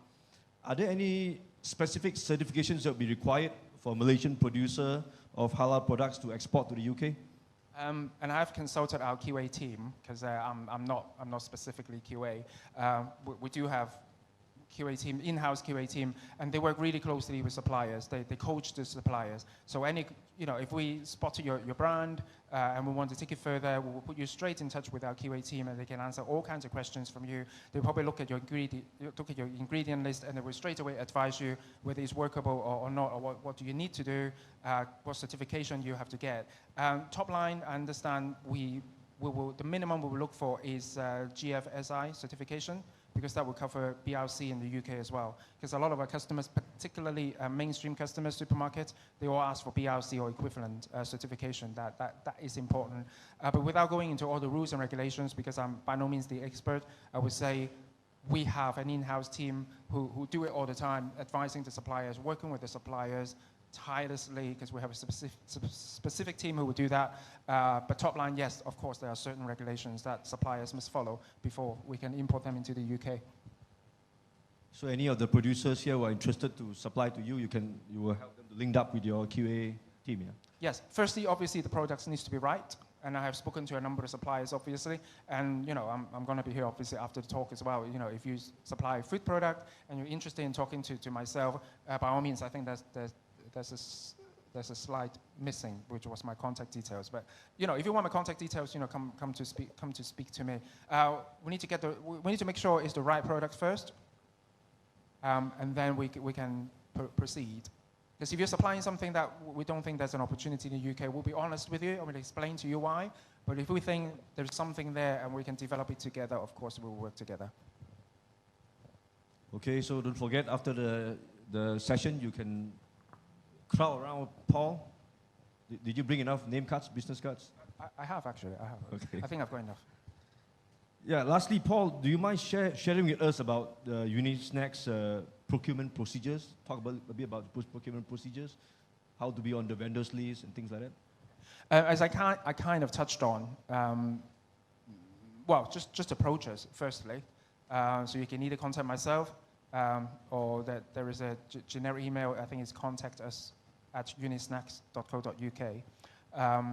B: Are there any specific certifications that will be required for a Malaysian producer of halal products to export to the UK?
C: And I've consulted our QA team because I'm not specifically QA. We do have QA team, in-house QA team, and they work really closely with suppliers. They coach the suppliers. So if we spotted your brand and we want to take it further, we'll put you straight in touch with our QA team, and they can answer all kinds of questions from you. They'll probably look at your ingredient list, and they will straight away advise you whether it's workable or not, or what do you need to do, what certification you have to get. Top line, I understand the minimum we will look for is GFSI certification, because that will cover BRC in the UK as well. Because a lot of our customers, particularly mainstream customers, supermarkets, they all ask for BRC or equivalent certification. That is important. But without going into all the rules and regulations, because I'm by no means the expert, I would say we have an in-house team who do it all the time, advising the suppliers, working with the suppliers tirelessly, because we have a specific team who will do that. But top line, yes, of course, there are certain regulations that suppliers must follow before we can import them into the UK.
B: So any of the producers here who are interested to supply to you, you will help them to link up with your QA team, yeah?
C: Yes. Firstly, obviously, the products needs to be right. And I have spoken to a number of suppliers, obviously. And, I'm going to be here, obviously, after the talk as well. If you supply a food product and you're interested in talking to myself, by all means, I think there's a slide missing, which was my contact details. But if you want my contact details, come to speak to me. We need to make sure it's the right product first, and then we can proceed. Because if you're supplying something that we don't think there's an opportunity in the UK, we'll be honest with you and we'll explain to you why. But if we think there's something there and we can develop it together, of course we'll work together.
B: Okay, so don't forget, after the session, you can crowd around Paul. Did you bring enough name cards, business cards?
C: I have, actually. I have.
B: Okay.
C: I think I've got enough.
B: Yeah, lastly, Paul, do you mind sharing with us about the Unisnacks procurement procedures? Talk a bit about the procurement procedures, how to be on the vendors list and things like that.
C: As I kind of touched on, just approach us, firstly. So you can either contact myself, or that there is a generic email, I think it's contact us at unisnacks.co.uk.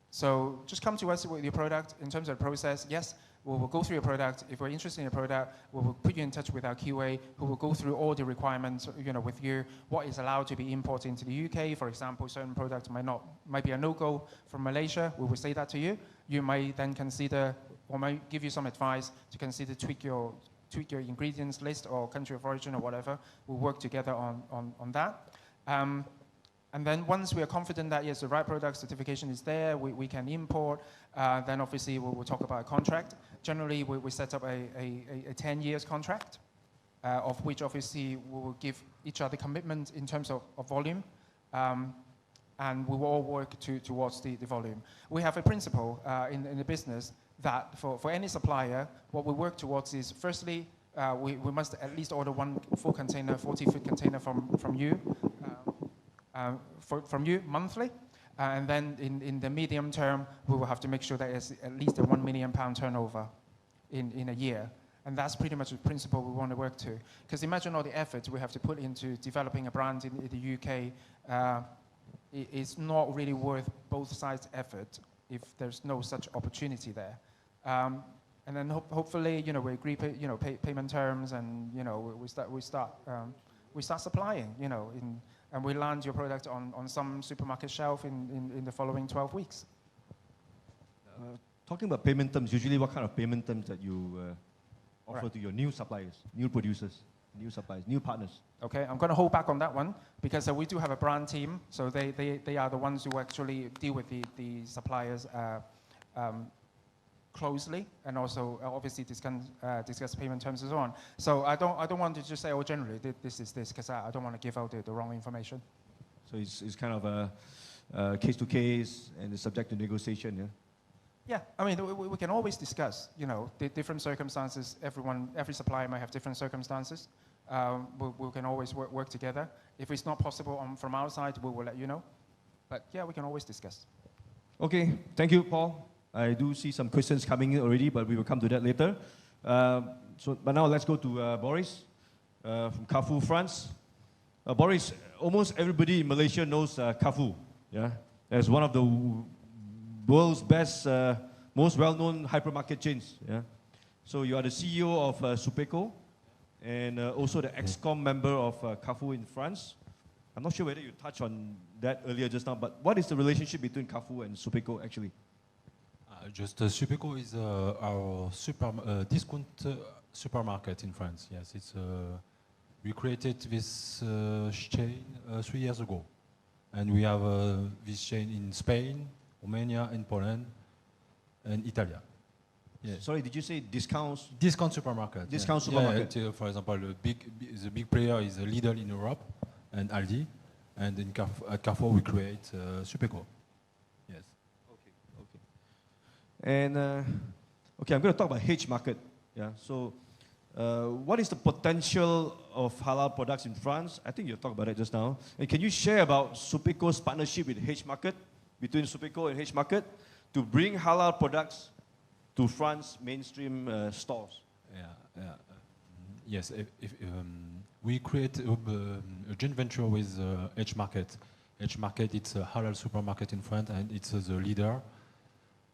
C: So just come to us with your product. In terms of the process, yes, we'll go through your product. If we're interested in your product, we'll put you in touch with our QA, who will go through all the requirements, with you, what is allowed to be imported into the UK. For example, certain products might be a no-go from Malaysia. We will say that to you. You might then consider, or might give you some advice to consider tweak your ingredients list or country of origin or whatever. We'll work together on that. And then once we are confident that, yes, the right product certification is there, we can import, then obviously we'll talk about a contract. Generally, we set up a 10 years contract, of which obviously we will give each other commitment in terms of volume, and we will all work towards the volume. We have a principle in the business that for any supplier, what we work towards is, firstly, we must at least order one full container, 40-foot container from you, from you monthly. And then in the medium term, we will have to make sure that it's at least a £1 million turnover in a year. And that's pretty much the principle we want to work to. Because imagine all the effort we have to put into developing a brand in the UK. It's not really worth both sides' effort if there's no such opportunity there. And then hopefully, we agree, payment terms, and we start supplying, and we land your product on some supermarket shelf in the following 12 weeks.
B: Talking about payment terms, usually what kind of payment terms that you offer to your new suppliers, new producers, new suppliers, new partners?
C: Okay, I'm going to hold back on that one because we do have a brand team, so they are the ones who actually deal with the suppliers closely, and also obviously discuss payment terms and so on. So I don't want to just say, oh, generally this is this, because I don't want to give out the wrong information.
B: So it's kind of a case to case and it's subject to negotiation, yeah?
C: Yeah, I mean, we can always discuss, the different circumstances. Every supplier might have different circumstances. We can always work together. If it's not possible from our side, we will let you know. But yeah, we can always discuss.
B: Okay, thank you, Paul. I do see some questions coming in already, but we will come to that later. But now let's go to Boris from Carrefour, France. Boris, almost everybody in Malaysia knows Carrefour, yeah, as one of the world's best, most well-known hypermarket chains. Yeah, so you are the CEO of Supeco, and also the ex-com member of Carrefour in France. I'm not sure whether you touched on that earlier just now, but what is the relationship between Carrefour and Supeco actually?
E: Supeco is our discount supermarket in France. Yes, we created this chain 3 years ago, and we have this chain in Spain, Romania, and Poland, and Italy.
B: Yeah. Sorry, did you say discounts?
E: Discount supermarket.
B: Discount supermarket.
E: Yeah, for example, the big player is Lidl in Europe, and Aldi, and at Carrefour we create Supeco. Yes.
B: Okay. And okay, I'm going to talk about H market. Yeah. So, what is the potential of halal products in France? I think you talked about it just now. And can you share about Supeco's partnership with H market, between Supeco and H market, to bring halal products to France mainstream stores?
E: Yes. We create a joint venture with H market. H market, it's a halal supermarket in France, and it's the leader.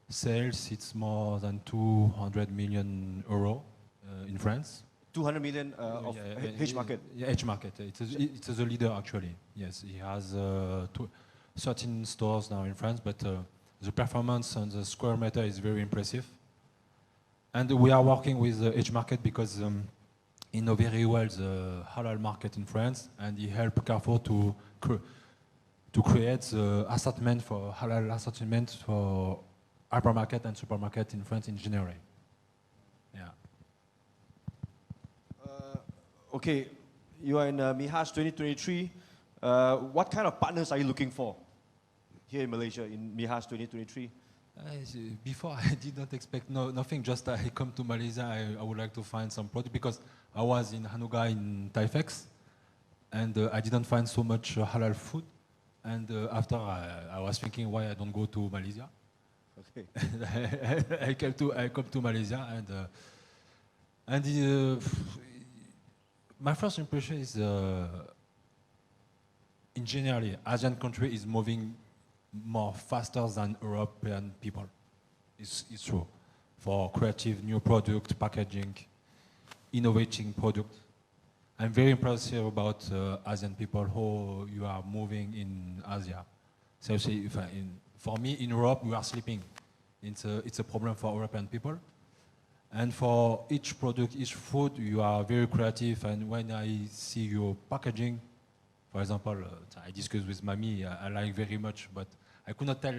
E: Sales, it's more than 200 million euro in France.
B: 200 million of H market.
E: Yeah, H market. It's the leader actually. Yes, he has 13 stores now in France, but the performance on the square meter is very impressive. And we are working with H market because he knows very well the halal market in France, and he helped Carrefour to create the assortment for halal assortment for hypermarket and supermarket in France in general. Yeah.
B: Okay, you are in MIHAS 2023. What kind of partners are you looking for here in Malaysia in MIHAS 2023?
E: Before I did not expect nothing, just I come to Malaysia, I would like to find some product because I was in Hanuga in Taifex and I didn't find so much halal food, and after I was thinking why I don't go to Malaysia.
B: Okay.
E: I come to Malaysia and my first impression is in general, Asian country is moving more faster than European people. It's true. For creative new product, packaging, innovating product. I'm very impressed about Asian people, how you are moving in Asia. So for me, in Europe, we are sleeping. It's a problem for European people. And for each product, each food, you are very creative. And when I see your packaging, for example, I discussed with Mami, I like very much, but I could not tell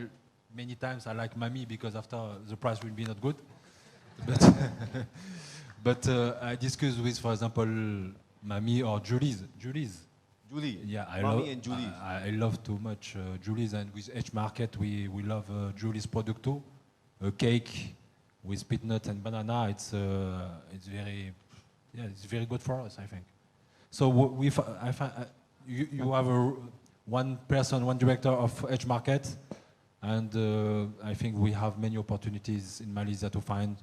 E: many times I like Mami because after the price will be not good. But I discussed with, for example, Mami or Julie's.
B: Julie.
E: Yeah,
B: Mami and Julie's.
E: I love too much Julie's, and with H Market we love Julie's product too. Cake with peanut and banana, it's very good for us, I think. So you have one person, one director of each market, and I think we have many opportunities in Malaysia to find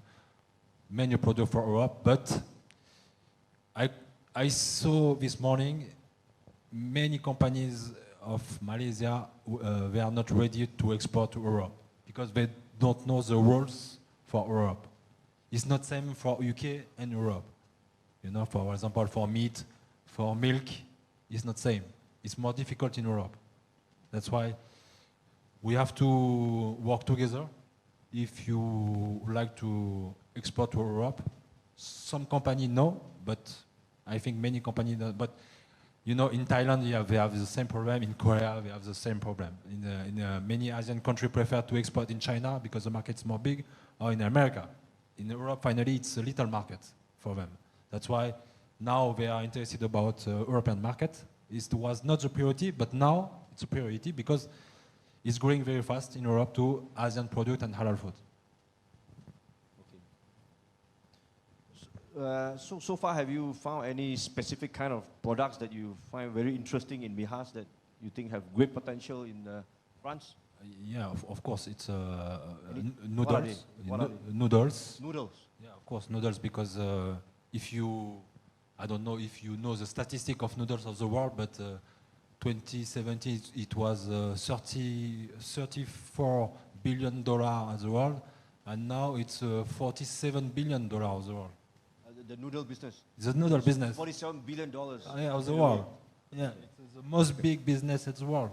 E: many products for Europe. But I saw this morning many companies of Malaysia they are not ready to export to Europe because they don't know the rules for Europe. It's not same for UK and Europe. You know, for example, for meat, for milk, it's not same. It's more difficult in Europe. That's why we have to work together. If you like to export to Europe, some companies know, but I think many companies don't. But you know, in Thailand, they have the same problem. In Korea, they have the same problem. In many Asian countries prefer to export in China because the market is more big, or in America. In Europe, finally, it's a little market for them. That's why now they are interested about European market. It was not the priority, but now it's a priority because it's growing very fast in Europe to Asian product and halal food.
B: So far, have you found any specific kind of products that you find very interesting in MIHAS that you think have great potential in France?
E: Yeah, of course, it's
B: noodles.
E: Noodles.
B: Noodles.
E: Yeah, of course, noodles, because if you, I don't know if you know the statistic of noodles of the world, but 2017 it was $34 billion of the world, and now it's $47 billion of the world.
B: The noodle business.
E: The noodle business.
B: $47 billion.
E: Yeah, of the world. Yeah, it's the most big business in the world.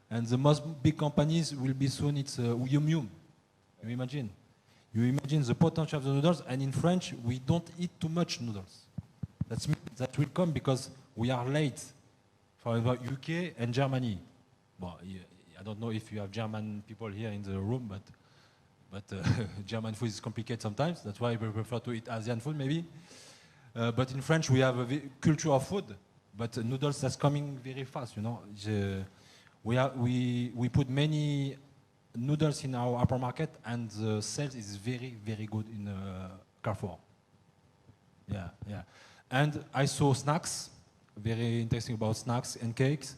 E: And the most big companies will be soon, it's Yum Yum. You imagine? You imagine the potential of the noodles, and in French, we don't eat too much noodles. That will come because we are late. For example, UK and Germany. Well, I don't know if you have German people here in the room, but German food is complicated sometimes. That's why we prefer to eat Asian food, maybe. But in French, we have a culture of food, but noodles that's coming very fast, you know. We put many noodles in our upper market, and the sales is very, very good in Carrefour. Yeah, yeah. And I saw snacks, very interesting about snacks and cakes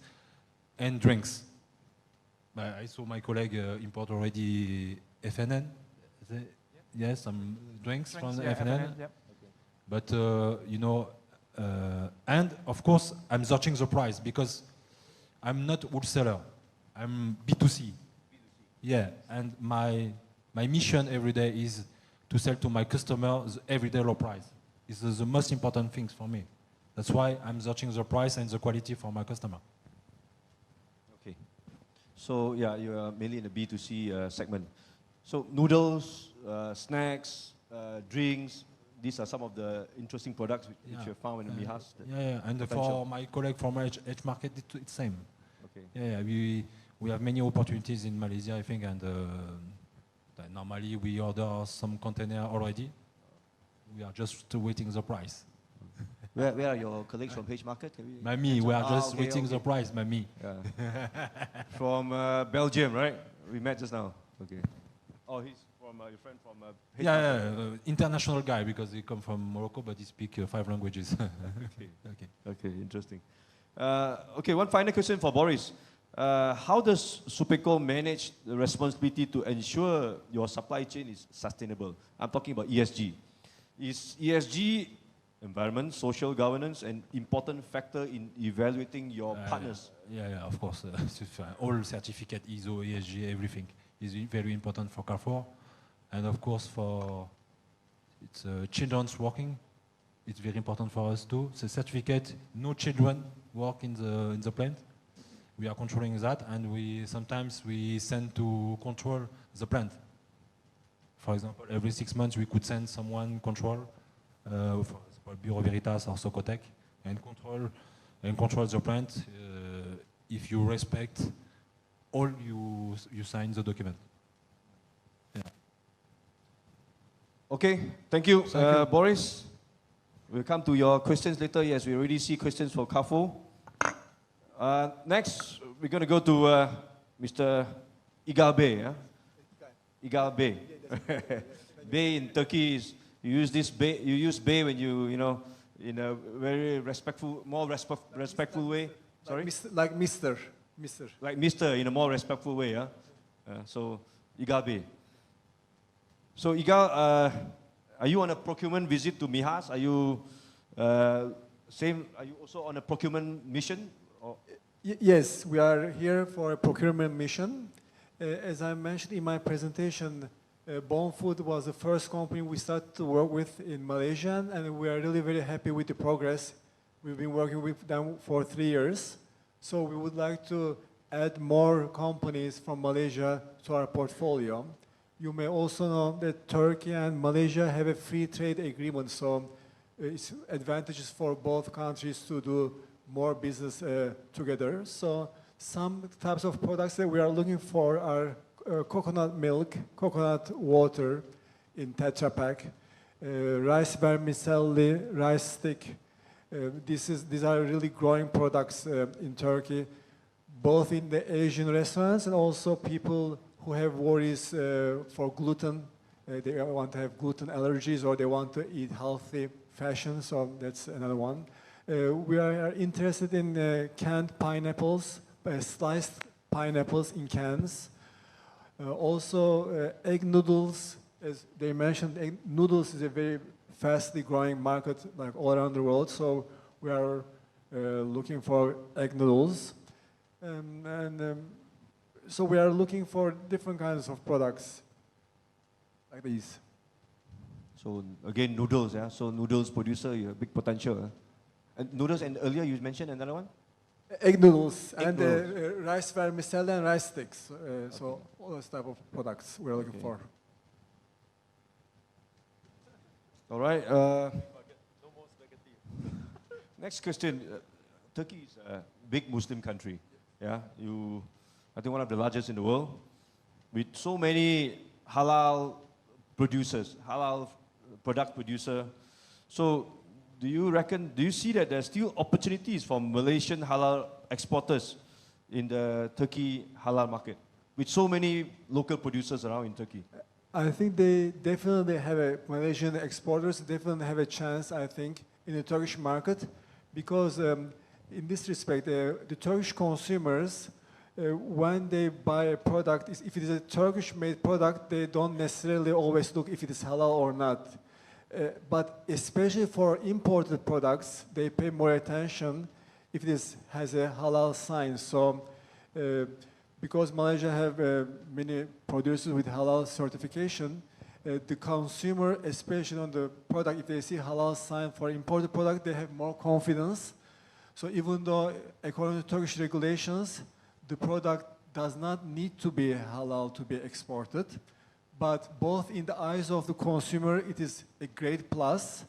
E: and drinks. I saw my colleague import already FNN. Yes, some drinks from
C: yeah,
E: FNN.
C: Yep.
E: But, you know, and of course, I'm searching the price because I'm not wholesaler. I'm B2C. Yeah, and my mission every day is to sell to my customers everyday low price. It's the most important things for me. That's why I'm searching the price and the quality for my customer.
B: Okay. So, yeah, you are mainly in the B2C segment. So, noodles, snacks, drinks, these are some of the interesting products which you have found in the MIHAS.
E: Yeah, and for my colleague from Edge Market, it's same.
B: Okay.
E: Yeah, we have many opportunities in Malaysia, I think, and normally we order some container already. We are just waiting the price.
B: Where are your colleagues from H Market?
E: Me, we are just waiting the price, me.
B: Yeah. From Belgium, right? We met just now. Okay. Oh, he's from your friend from H Market.
E: International guy because he come from Morocco, but he speaks 5 languages.
B: Okay, interesting. Okay, one final question for Boris. How does Supeco manage the responsibility to ensure your supply chain is sustainable? I'm talking about ESG. Is ESG, environment, social governance, an important factor in evaluating your partners?
E: Yeah, of course. All certificate, ISO, ESG, everything is very important for Carrefour. And of course, for children's working, it's very important for us too. The certificate, no children work in the plant. We are controlling that, and sometimes we send to control the plant. For example, every 6 months we could send someone control, for example, Bureau Veritas or Socotec, and control the plant. If you respect all, you sign the document. Yeah.
B: Okay, thank you, Boris. We'll come to your questions later. Yes, we already see questions for Carrefour. Next, we're going to go to Mr. Igal Bey. Igal Bey. Bay in Turkey is you use this bay. You use bay when you know in a very respectful, more respectful way. Sorry.
F: Like Mister.
B: Like Mister in a more respectful way. Yeah. So Igal Bay. So Igal, are you on a procurement visit to MIHAS? Are you Are you also on a procurement mission? Or?
F: Yes, we are here for a procurement mission. As I mentioned in my presentation, Bonfood was the first company we started to work with in Malaysia, and we are really very happy with the progress. We've been working with them for 3 years. So we would like to add more companies from Malaysia to our portfolio. You may also know that Turkey and Malaysia have a free trade agreement, so it's advantages for both countries to do more business together. So some types of products that we are looking for are coconut milk, coconut water in Tetra Pak, rice vermicelli, rice stick. These are really growing products in Turkey, both in the Asian restaurants and also people who have worries for gluten. They want to have gluten allergies or they want to eat healthy fashion, so that's another one. We are interested in canned pineapples, sliced pineapples in cans. Also, egg noodles, as they mentioned, egg noodles is a very fastly growing market like all around the world, so we are looking for egg noodles. So we are looking for different kinds of products like these.
B: So again, noodles, yeah. So noodles producer, you have big potential. And noodles, and earlier you mentioned another one?
F: Egg noodles
B: Egg
F: and
B: noodles.
F: rice vermicelli and rice sticks. So all those type of products we're looking for.
B: All right. Next question. Turkey is a big Muslim country. Yeah, I think one of the largest in the world, with so many halal producers, halal product producer. So do you see that there's still opportunities for Malaysian halal exporters in the Turkey halal market, with so many local producers around in Turkey?
F: I think they definitely Malaysian exporters definitely have a chance, I think, in the Turkish market, because in this respect, the Turkish consumers, when they buy a product, if it is a Turkish-made product, they don't necessarily always look if it is halal or not. But especially for imported products, they pay more attention if it has a halal sign. So, because Malaysia have many producers with halal certification, the consumer, especially on the product, if they see halal sign for imported product, they have more confidence. So even though according to Turkish regulations, the product does not need to be halal to be exported, but both in the eyes of the consumer, it is a great plus.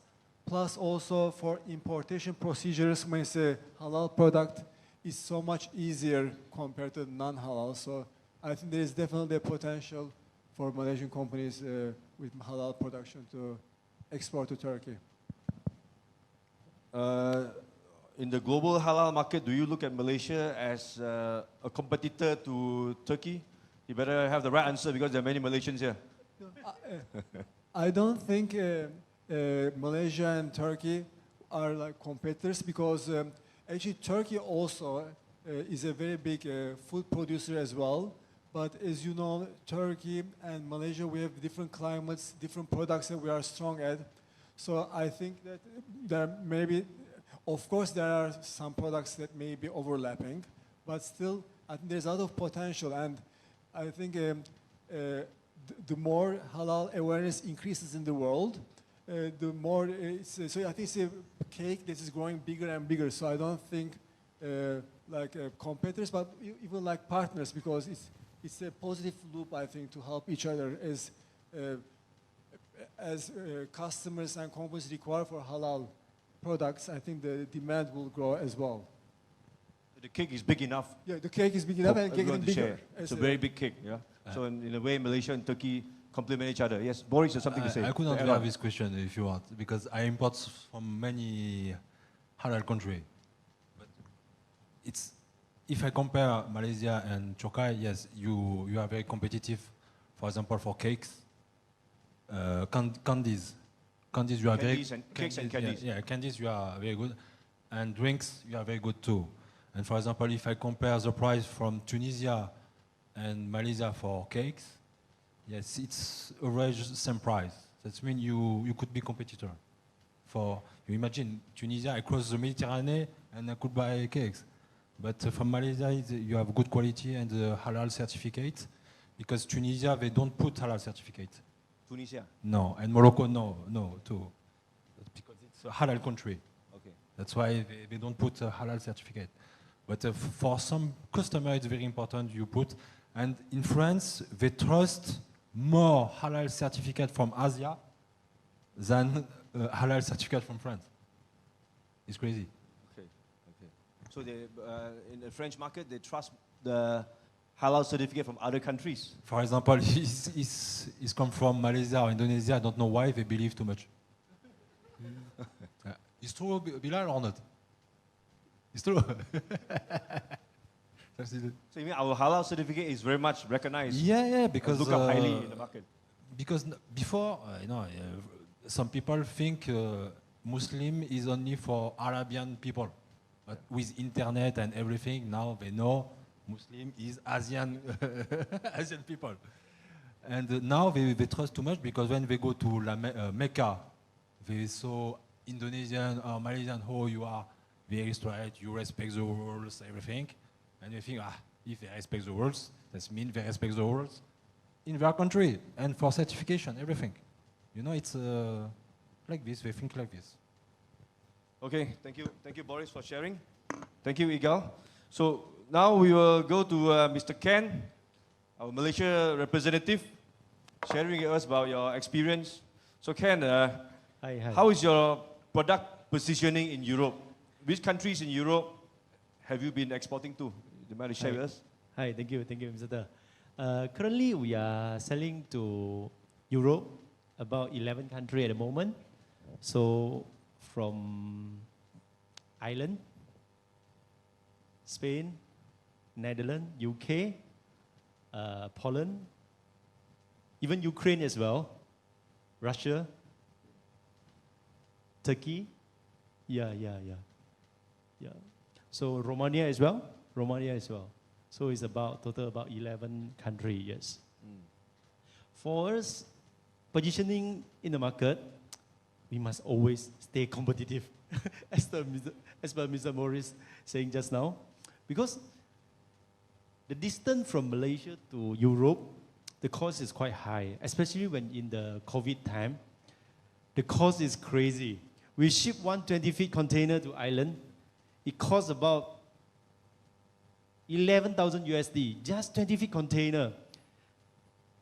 F: Plus also for importation procedures, when it's a halal product, it's so much easier compared to non-halal. So I think there is definitely a potential for Malaysian companies with halal production to export to Turkey.
B: In the global halal market, do you look at Malaysia as a competitor to Turkey? You better have the right answer because there are many Malaysians here.
F: I don't think Malaysia and Turkey are like competitors because actually Turkey also is a very big food producer as well. But as you know, Turkey and Malaysia, we have different climates, different products that we are strong at. So I think that there may be, of course, there are some products that may be overlapping, but still, I think there's a lot of potential. And I think the more halal awareness increases in the world, the more so I think it's a cake that is growing bigger and bigger. So I don't think like competitors, but even like partners, because it's a positive loop, I think, to help each other as customers and companies require for halal products. I think the demand will grow as well.
B: The cake is big enough.
F: Yeah, the cake is big enough and getting bigger.
B: Share. It's a very big cake, yeah. So in a way, Malaysia and Turkey complement each other. Yes, Boris has something to say.
E: I could answer this question if you want, because I import from many halal countries. But if I compare Malaysia and Turkey, yes, you are very competitive. For example, for cakes, Candies. Candies, you are
B: Candies and cakes and candies.
E: Yeah, candies, you are very good. And drinks, you are very good too. And for example, if I compare the price from Tunisia and Malaysia for cakes, yes, it's average same price. That means you could be competitor. For you imagine Tunisia, I cross the Mediterranean and I could buy cakes. But from Malaysia, you have good quality and halal certificate, because Tunisia they don't put halal certificate.
B: Tunisia.
E: No, and Morocco no too, because it's a halal country.
B: Okay.
E: That's why they don't put a halal certificate. But for some customer, it's very important you put. And in France, they trust more halal certificate from Asia than halal certificate from France. It's crazy.
B: Okay. Okay. So they, in the French market, they trust the halal certificate from other countries.
E: For example, he's come from Malaysia or Indonesia. I don't know why they believe too much. It's true, Bilal, or not? It's true.
B: So you mean our halal certificate is very much recognized?
E: Yeah, because
B: look up highly in the market.
E: Because before, some people think Muslim is only for Arabian people, but with internet and everything, now they know Muslim is Asian Asian people, and now they trust too much, because when they go to Mecca, they saw Indonesian or Malaysian, oh, you are very straight, you respect the rules, everything. And they think, if they respect the rules, that means they respect the rules in their country, and for certification, everything. It's like this, they think like this.
B: Okay, thank you Boris for sharing. Thank you, Igal. So now we will go to Mr. Ken, our Malaysia representative, sharing with us about your experience. So Ken,
G: Hi.
B: how is your product positioning in Europe? Which countries in Europe have you been exporting to? Do you mind to share with us?
G: Hi, thank you, Mr. Ter. Currently, we are selling to Europe, about 11 countries at the moment. So, from Ireland, Spain, Netherlands, UK, Poland, even Ukraine as well, Russia, Turkey, yeah. So Romania as well. So it's total about 11 countries, yes. For us, positioning in the market, we must always stay competitive, as per Mr. Morris saying just now. Because the distance from Malaysia to Europe, the cost is quite high, especially when in the COVID time. The cost is crazy. We ship 120-feet container to Ireland. It costs about 11,000 USD, just 20-feet container.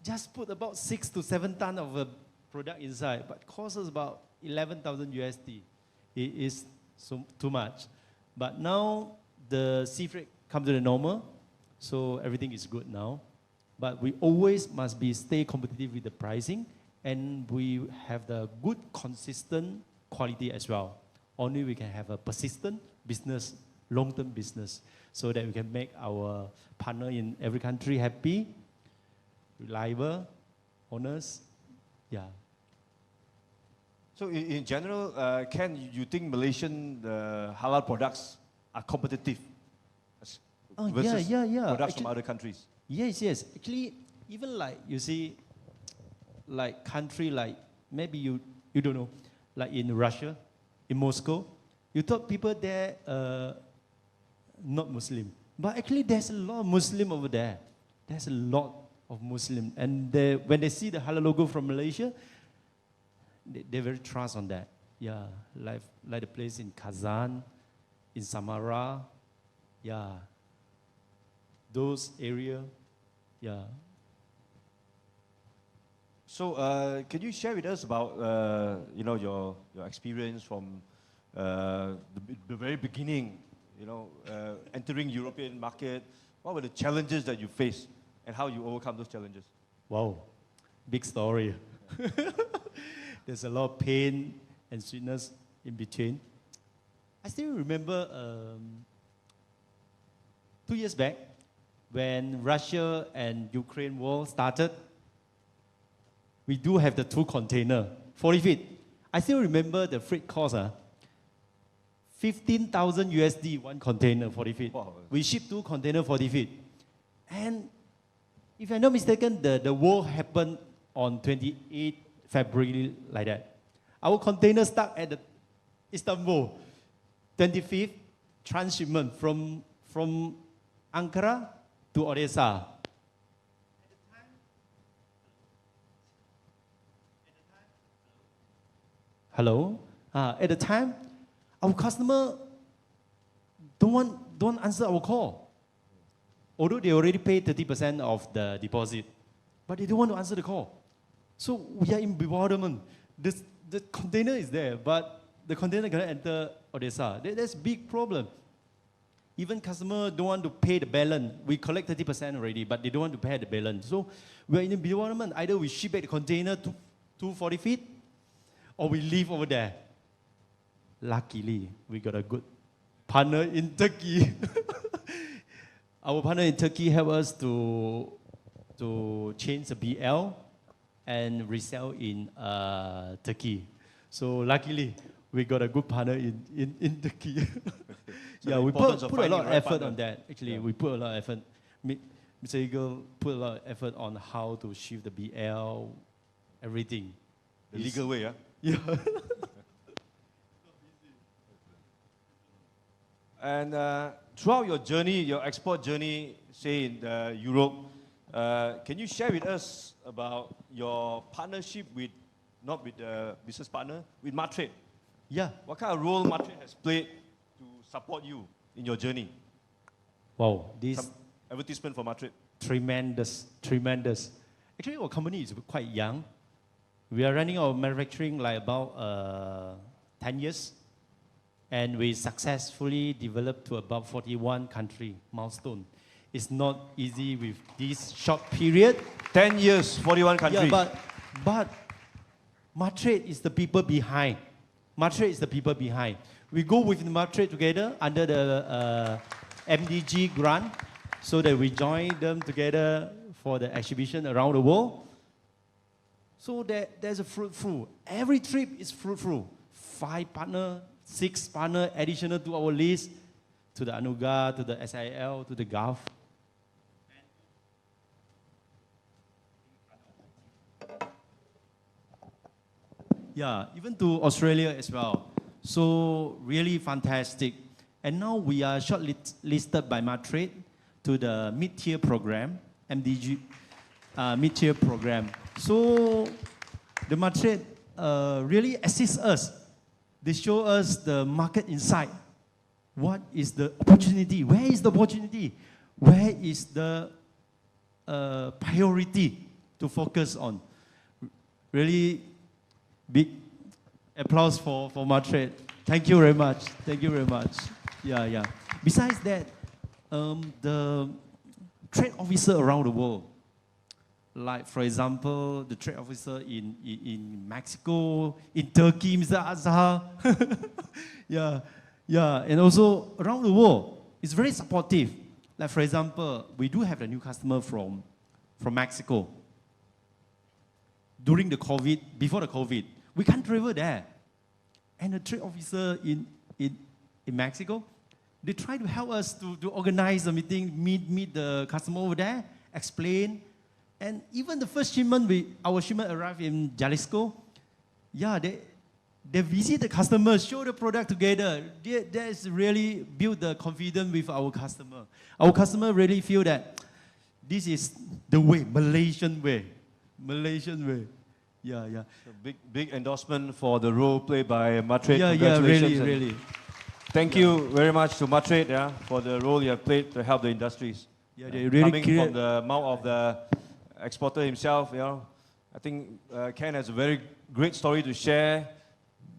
G: Just put about 6 to 7 tons of a product inside, but costs us about 11,000 USD. It is too much. But now the sea freight comes to the normal, so everything is good now. But we always must stay competitive with the pricing, and we have the good, consistent quality as well. Only we can have a persistent business, long-term business, so that we can make our partner in every country happy, reliable, honest, yeah.
B: So in general, Ken, you think Malaysian halal products are competitive versus products from other countries?
G: Yes. Actually, even like, you see, like country like, maybe you don't know, like in Russia, in Moscow, you thought people there not Muslim. But actually there's a lot of Muslim over there. There's a lot of Muslim. And when they see the halal logo from Malaysia, they're very trust on that. Yeah, like the place in Kazan, in Samara, yeah. Those area, yeah.
B: So can you share with us about your experience from the very beginning, entering European market? What were the challenges that you faced and how you overcome those challenges?
G: Wow, big story. There's a lot of pain and sweetness in between. I still remember 2 years back when Russia and Ukraine war started. we do have the 2 container, 40 feet. I still remember the freight cost, 15,000 USD, 1 container, 40 feet.
B: Wow.
G: We ship 2 container, 40 feet. And if I'm not mistaken, the war happened on 28 February, like that. Our container stuck at the Istanbul, 25th transshipment from Ankara to Odessa. Hello? At the time, our customer don't answer our call. Although they already paid 30% of the deposit, but they don't want to answer the call. So we are in bewilderment. The container is there, but the container cannot enter Odessa. That's a big problem. Even customer don't want to pay the balance. We collect 30% already, but they don't want to pay the balance. So we are in a bewilderment. Either we ship back the container to 240 feet, or we leave over there. Luckily, we got a good partner in Turkey. Our partner in Turkey helped us to change the BL and resell in Turkey. So luckily, we got a good partner in Turkey.
B: So
G: yeah, we put a lot of effort
B: partner.
G: on that. Actually, we put a lot of effort. Mr. Eagle put a lot of effort on how to shift the BL, everything.
B: The legal way, yeah?
G: Yeah.
B: And throughout your journey, your export journey, say in Europe, can you share with us about your partnership with, not with the business partner, with Matrade?
G: Yeah.
B: What kind of role Matrade has played to support you in your journey?
G: Wow, this
B: Some advertisement for Matrade.
G: tremendous. Actually, our company is quite young. We are running our manufacturing like about 10 years. And we successfully developed to about 41 country milestone. It's not easy with this short period.
B: 10 years, 41 countries.
G: Yeah, but Matrade is the people behind. Matrade is the people behind. We go with Matrade together under the MDG grant, so that we join them together for the exhibition around the world. So there's a fruitful. Every trip is fruitful. 5 partner, 6 partner additional to our list, to the Anuga, to the SIL, to the Gulf. Yeah, even to Australia as well. So really fantastic. And now we are shortlisted by Matrade to the mid-tier program, MDG mid-tier program. So the Matrade really assists us. They show us the market insight. What is the opportunity? Where is the opportunity? Where is the priority to focus on? Really big applause for Matrade. Thank you very much. Thank you very much. Yeah. Besides that, the trade officer around the world, like for example, the trade officer in Mexico, in Turkey, Mr. Azhar. yeah, and also around the world, it's very supportive. Like for example, we do have a new customer from Mexico. During the COVID, before the COVID, we can't travel there. And the trade officer in Mexico, they try to help us to organize a meeting, meet the customer over there, explain. And even the first shipment, our shipment arrived in Jalisco. Yeah, they visit the customer, show the product together. That is really build the confidence with our customer. Our customer really feel that this is the way, Malaysian way. Yeah.
B: So big endorsement for the role played by Matrade.
G: Yeah,
B: Congratulations.
G: really.
B: Thank you very much to Matrade for the role you have played to help the industries.
G: Yeah, they really
B: Coming from the mouth of the exporter himself, I think Ken has a very great story to share.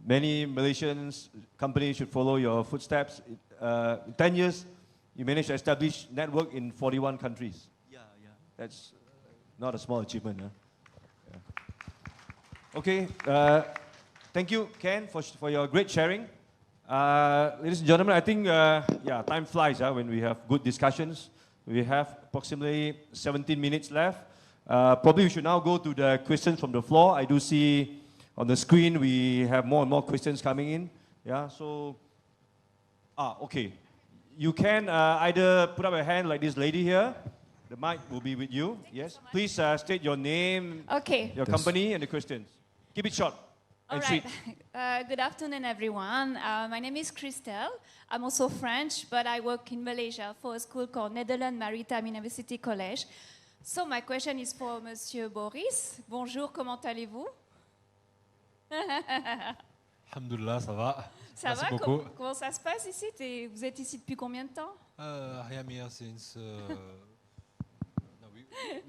B: Many Malaysian companies should follow your footsteps. In 10 years, you managed to establish network in 41 countries.
G: Yeah.
B: That's not a small achievement. Okay, thank you, Ken, for your great sharing. Ladies and gentlemen, I think time flies when we have good discussions. We have approximately 17 minutes left. Probably we should now go to the questions from the floor. I do see on the screen we have more and more questions coming in. Yeah, so, okay. You can either put up a hand like this lady here. The mic will be with you. Yes. Please state your name, your company, and the questions. Keep it short.
H: All right. Good afternoon, everyone. My name is Christelle. I'm also French, but I work in Malaysia for a school called Netherlands Maritime University College. So my question is for Monsieur Boris. Bonjour, comment allez-vous?
E: Alhamdulillah, ça va.
H: Ça
E: Merci
H: va?
E: beaucoup.
H: Comment ça se passe ici? Vous êtes ici depuis combien de temps?
E: I am here since no,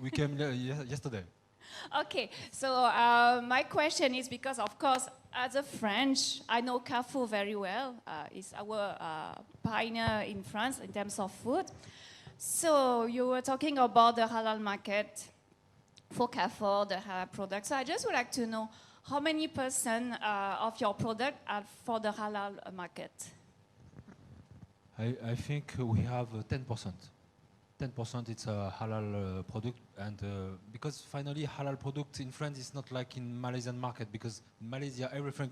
E: we came yesterday.
H: Okay, so my question is because, of course, as a French, I know Carrefour very well. It's our pioneer in France in terms of food. So you were talking about the halal market for Carrefour, the halal products. So I just would like to know how many % of your product are for the halal market?
E: I think we have 10%. 10% it's a halal product, and because finally halal product in France is not like in Malaysian market, because in Malaysia everything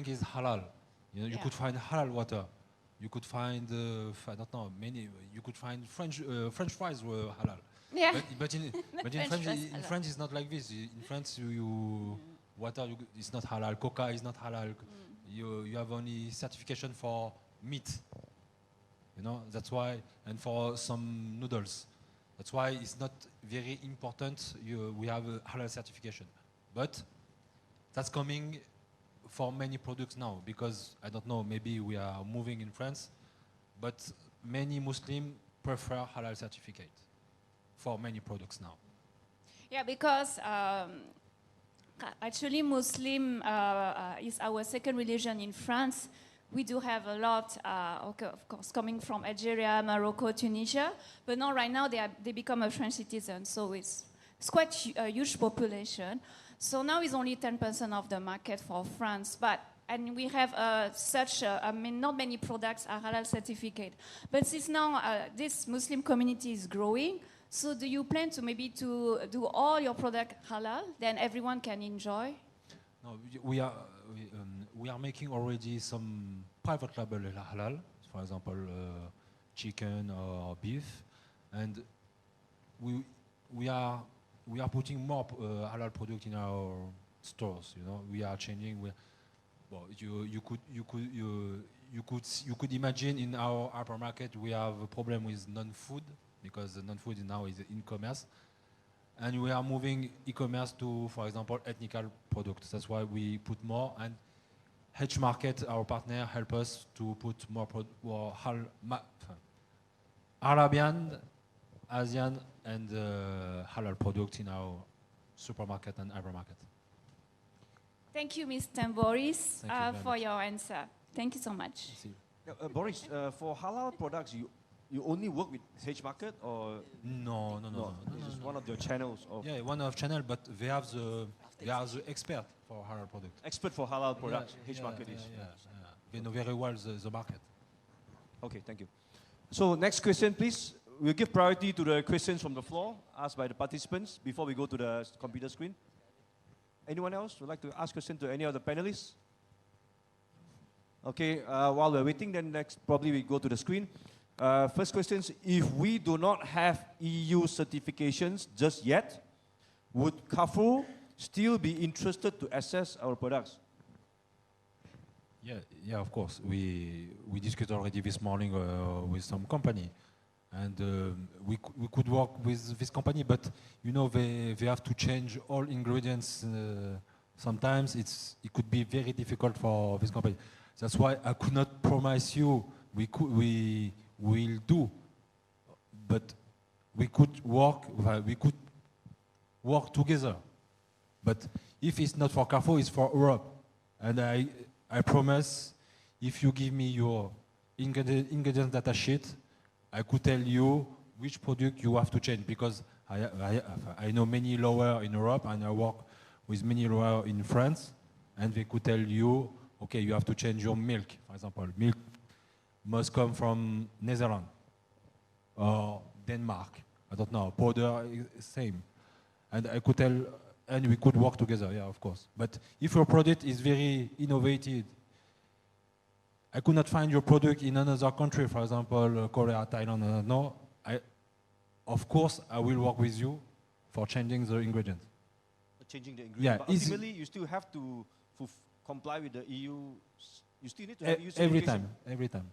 E: is halal. You know, you could find halal water, you could find I don't know, many. You could find French fries were halal.
H: Yeah.
E: But in France it's not like this. In France water is not halal, coca is not halal. You have only certification for meat. You know, that's why, and for some noodles. That's why it's not very important we have a halal certification. But that's coming for many products now, because, I don't know, maybe we are moving in France, but many Muslims prefer halal certificate for many products now.
H: Yeah, because actually Muslim is our second religion in France. We do have a lot, of course, coming from Algeria, Morocco, Tunisia, but now right now they become a French citizen, so it's quite a huge population. So now it's only 10% of the market for France, and we have not many products are halal certificate. But since now this Muslim community is growing, so do you plan to maybe to do all your product halal, then everyone can enjoy?
E: No, we are making already some private label halal, for example, chicken or beef, and we are putting more halal product in our stores. You know, we are changing. You could imagine in our hypermarket we have a problem with non-food, because the non-food now is e-commerce. And we are moving e-commerce to, for example, ethnical products. That's why we put more. And H Market, our partner, help us to put more Arabian, Asian, and halal products in our supermarket and hypermarket.
H: Thank you, Mr. Boris, for your answer. Thank you so much.
B: Boris, for halal products, you only work with H Market, or
E: no.
B: This is one of your channels.
E: Yeah, one of channel, but they are the expert for halal product.
B: Expert for halal products. H Market is.
E: Yeah. They know very well the market.
B: Okay, thank you. So next question, please. We'll give priority to the questions from the floor asked by the participants before we go to the computer screen. Anyone else would like to ask a question to any of the panelists? Okay, while we're waiting, then next probably we go to the screen. First question is, if we do not have EU certifications just yet, would Carrefour still be interested to access our products?
E: Yeah, of course. We discussed already this morning with some company, and we could work with this company, but you know they have to change all ingredients. Sometimes it could be very difficult for this company. That's why I could not promise you we will do, but we could work together. But if it's not for Carrefour, it's for Europe. And I promise, if you give me your ingredient data sheet, I could tell you which product you have to change, because I know many lower in Europe, and I work with many lower in France, and they could tell you, okay, you have to change your milk, for example. Milk must come from Netherlands or Denmark. I don't know, powder, same. And I could tell, and we could work together, yeah, of course. But if your product is very innovative, I could not find your product in another country, for example, Korea, Thailand, no, of course, I will work with you for changing the ingredients.
B: Changing the
E: Yeah,
B: ingredient, but ultimately you still have to comply with the EU. You still need to have EU certification.
E: Every time.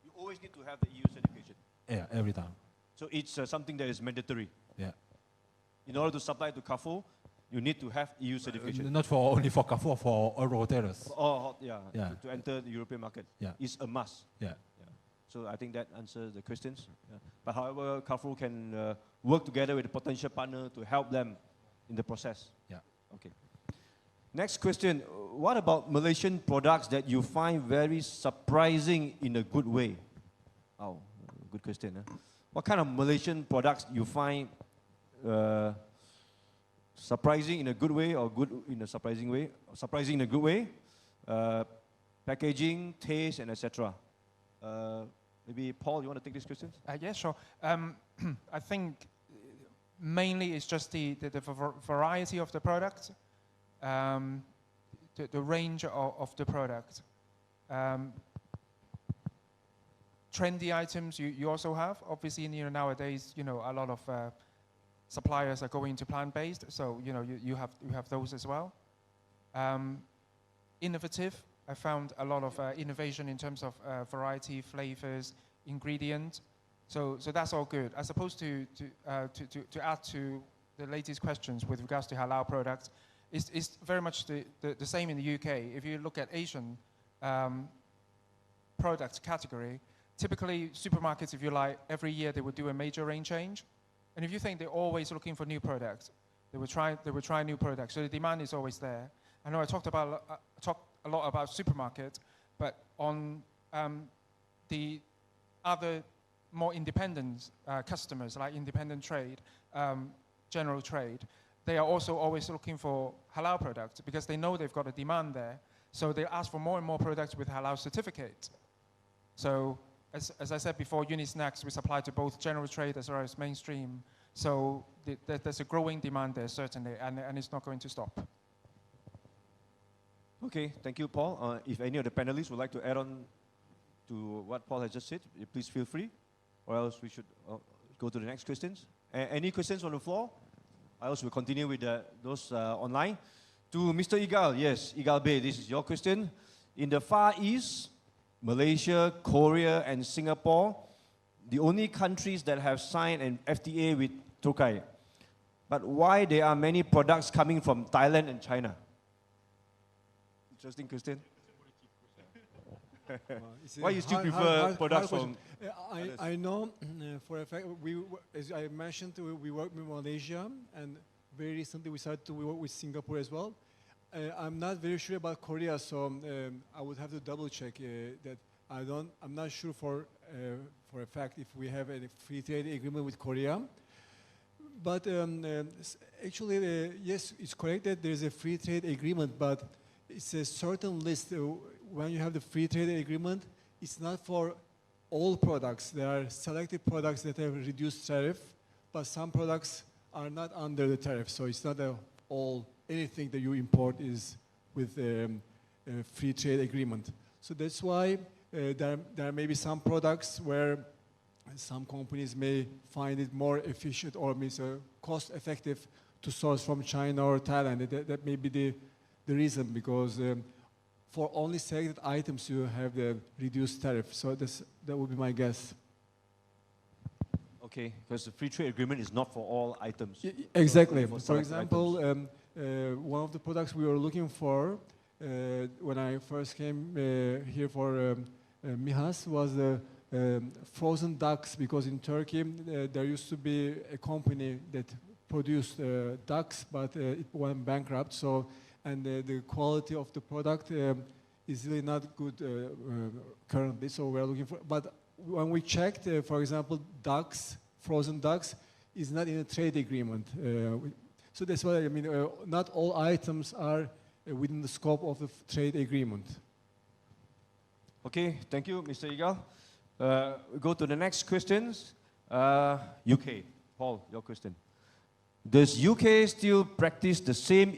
B: You always need to have the EU certification.
E: Yeah, every time.
B: So it's something that is mandatory.
E: Yeah.
B: In order to supply to Carrefour, you need to have EU certification.
E: Not for only for Carrefour, for all retailers.
B: Yeah. To enter the European market.
E: Yeah.
B: It's a must.
E: Yeah.
B: So I think that answers the questions. Yeah. But however, Carrefour can work together with a potential partner to help them in the process.
E: Yeah.
B: Okay. Next question. What about Malaysian products that you find very surprising in a good way? Oh, good question. Huh? What kind of Malaysian products you find surprising in a good way or good in a surprising way? Surprising in a good way? Packaging, taste, and etc. Maybe Paul, you want to take this question?
C: Yeah, sure. I think mainly it's just the variety of the product, the range of the product. Trendy items you also have. Obviously, nowadays, a lot of suppliers are going to plant-based, so you have those as well. Innovative. I found a lot of innovation in terms of variety, flavors, ingredients. So that's all good. As opposed to add to the latest questions with regards to halal products, it's very much the same in the UK. If you look at Asian products category, typically supermarkets, if you like, every year they would do a major range change. And if you think they're always looking for new products, they would try new products. So the demand is always there. I know I talked a lot about supermarkets, but on the other more independent customers, like independent trade, general trade, they are also always looking for halal products because they know they've got a demand there. So they ask for more and more products with halal certificates. So as I said before, Unisnacks, we supply to both general trade as well as mainstream. So there's a growing demand there, certainly, and it's not going to stop.
B: Okay, thank you, Paul. If any of the panelists would like to add on to what Paul has just said, please feel free, or else we should go to the next questions. Any questions on the floor? I also will continue with those online. To Mr. Igal, yes, Igal Bey, this is your question. In the Far East, Malaysia, Korea, and Singapore, the only countries that have signed an FTA with Turkey. But why there are many products coming from Thailand and China? Interesting question. Why you still prefer products from?
F: I know for a fact, as I mentioned, we work with Malaysia, and very recently we started to work with Singapore as well. I'm not very sure about Korea, so I would have to double check that. I'm not sure for a fact if we have a free trade agreement with Korea. But actually, yes, it's correct that there is a free trade agreement, but it's a certain list. When you have the free trade agreement, it's not for all products. There are selected products that have reduced tariff, but some products are not under the tariff. So it's not anything that you import is with a free trade agreement. So that's why there may be some products where some companies may find it more efficient or cost effective to source from China or Thailand. That may be the reason, because for only selected items you have the reduced tariff. So that would be my guess.
B: Okay, because the free trade agreement is not for all items.
F: Exactly. For example, one of the products we were looking for when I first came here for MIHAS was the frozen ducks, because in Turkey there used to be a company that produced ducks, but it went bankrupt. So, and the quality of the product is really not good currently. So we're looking for. But when we checked, for example, ducks, frozen ducks, is not in a trade agreement. So that's why not all items are within the scope of the trade agreement.
B: Okay, thank you, Mr. Igal. We go to the next questions. UK. Paul, your question. Does UK still practice the same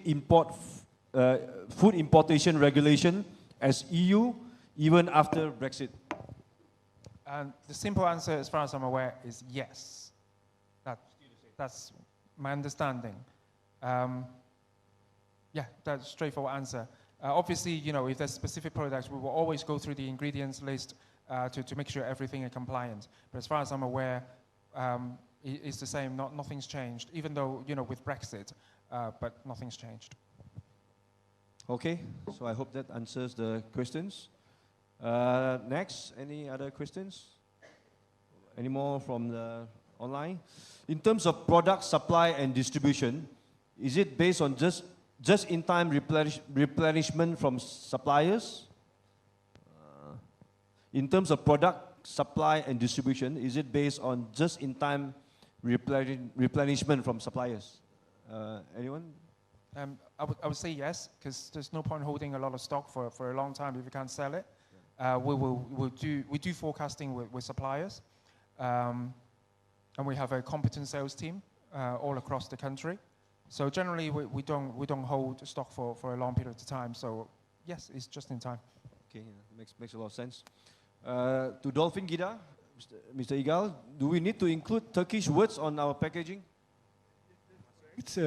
B: food importation regulation as EU even after Brexit?
C: And the simple answer, as far as I'm aware, is yes. That's my understanding. Yeah, that's a straightforward answer. Obviously, you know, if there's specific products, we will always go through the ingredients list to make sure everything is compliant. But as far as I'm aware, it's the same. Nothing's changed, even though, you know, with Brexit, but nothing's changed.
B: Okay, so I hope that answers the questions. Next, any other questions? Any more from the online? In terms of product supply and distribution, is it based on just-in-time replenishment from suppliers? In terms of product supply and distribution, is it based on just-in-time replenishment from suppliers? Anyone?
C: I would say yes, because there's no point holding a lot of stock for a long time if you can't sell it. We do forecasting with suppliers, and we have a competent sales team all across the country. So generally, we don't hold stock for a long period of time. So yes, it's just in time.
B: Okay, makes a lot of sense. To Dolfin, Gida, Mr. Igal, do we need to include Turkish words on our packaging?
F: It's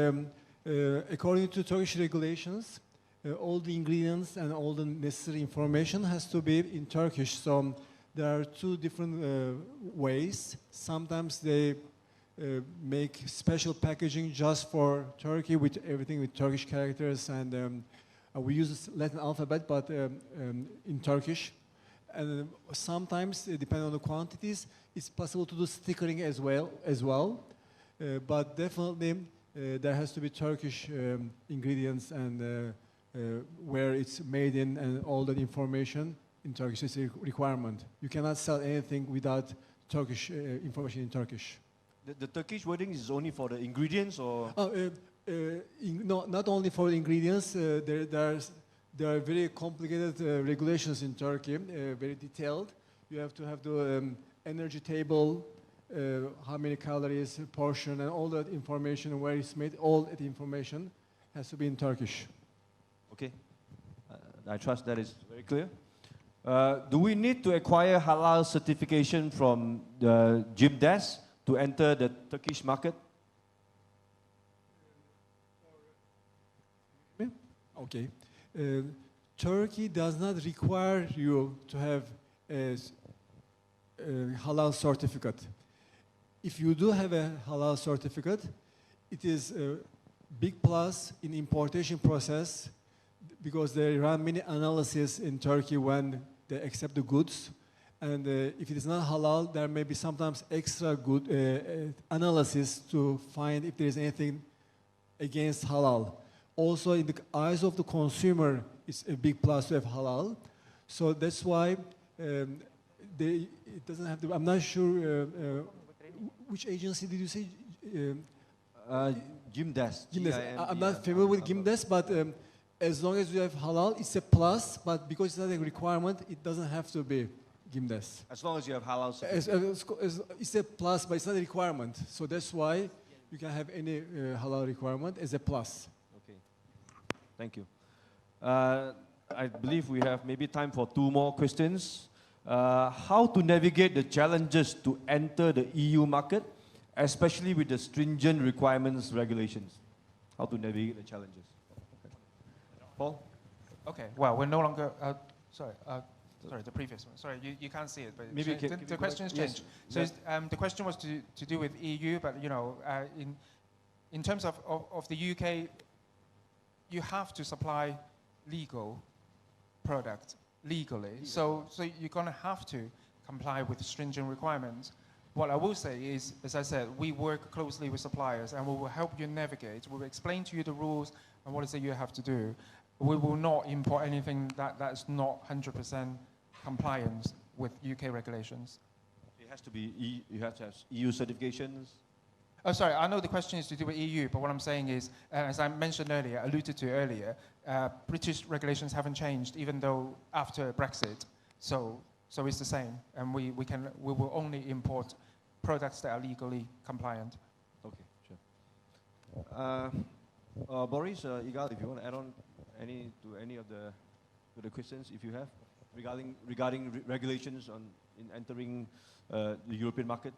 F: according to Turkish regulations, all the ingredients and all the necessary information has to be in Turkish. So there are two different ways. Sometimes they make special packaging just for Turkey with everything with Turkish characters, and we use Latin alphabet, but in Turkish. And sometimes, depending on the quantities, it's possible to do stickering as well. But definitely, there has to be Turkish ingredients and where it's made in, and all that information in Turkish is a requirement. You cannot sell anything without Turkish information in Turkish.
B: The Turkish wording is only for the ingredients, or?
F: No, not only for the ingredients. There are very complicated regulations in Turkey, very detailed. You have to have the energy table, how many calories, portion, and all that information, where it's made. All that information has to be in Turkish.
B: Okay, I trust that is very clear. Do we need to acquire halal certification from the GIMDES to enter the Turkish market?
F: Okay. Turkey does not require you to have a halal certificate. If you do have a halal certificate, it is a big plus in importation process, because they run many analyses in Turkey when they accept the goods. And if it is not halal, there may be sometimes extra good analysis to find if there is anything against halal. Also, in the eyes of the consumer, it's a big plus to have halal. So that's why it doesn't have to. I'm not sure which agency did you say?
B: GIMDES.
F: I'm not familiar with GIMDES, but as long as you have halal, it's a plus. But because it's not a requirement, it doesn't have to be GIMDES.
B: As long as you have halal.
F: It's a plus, but it's not a requirement. So that's why you can have any halal requirement as a plus.
B: Okay, thank you. I believe we have maybe time for two more questions. How to navigate the challenges to enter the EU market, especially with the stringent requirements, regulations? How to navigate the challenges? Okay. Paul?
C: Okay, well, we're no longer, sorry, the previous one. Sorry, you can't see it, but
B: maybe
C: the question's changed.
B: Yes.
C: So the question was to do with EU, but you know, in terms of the UK, you have to supply legal product legally. So you're going to have to comply with stringent requirements. What I will say is, as I said, we work closely with suppliers, and we will help you navigate. We will explain to you the rules and what is it you have to do. We will not import anything that's not 100% compliant with UK regulations.
B: It has to be, you have to have EU certifications.
C: Oh, sorry, I know the question is to do with EU, but what I'm saying is, as I mentioned earlier, alluded to earlier, British regulations haven't changed, even though after Brexit. So it's the same, and we will only import products that are legally compliant.
B: Boris, Igal, if you want to add on any of the questions, if you have, regarding regulations in entering the European market.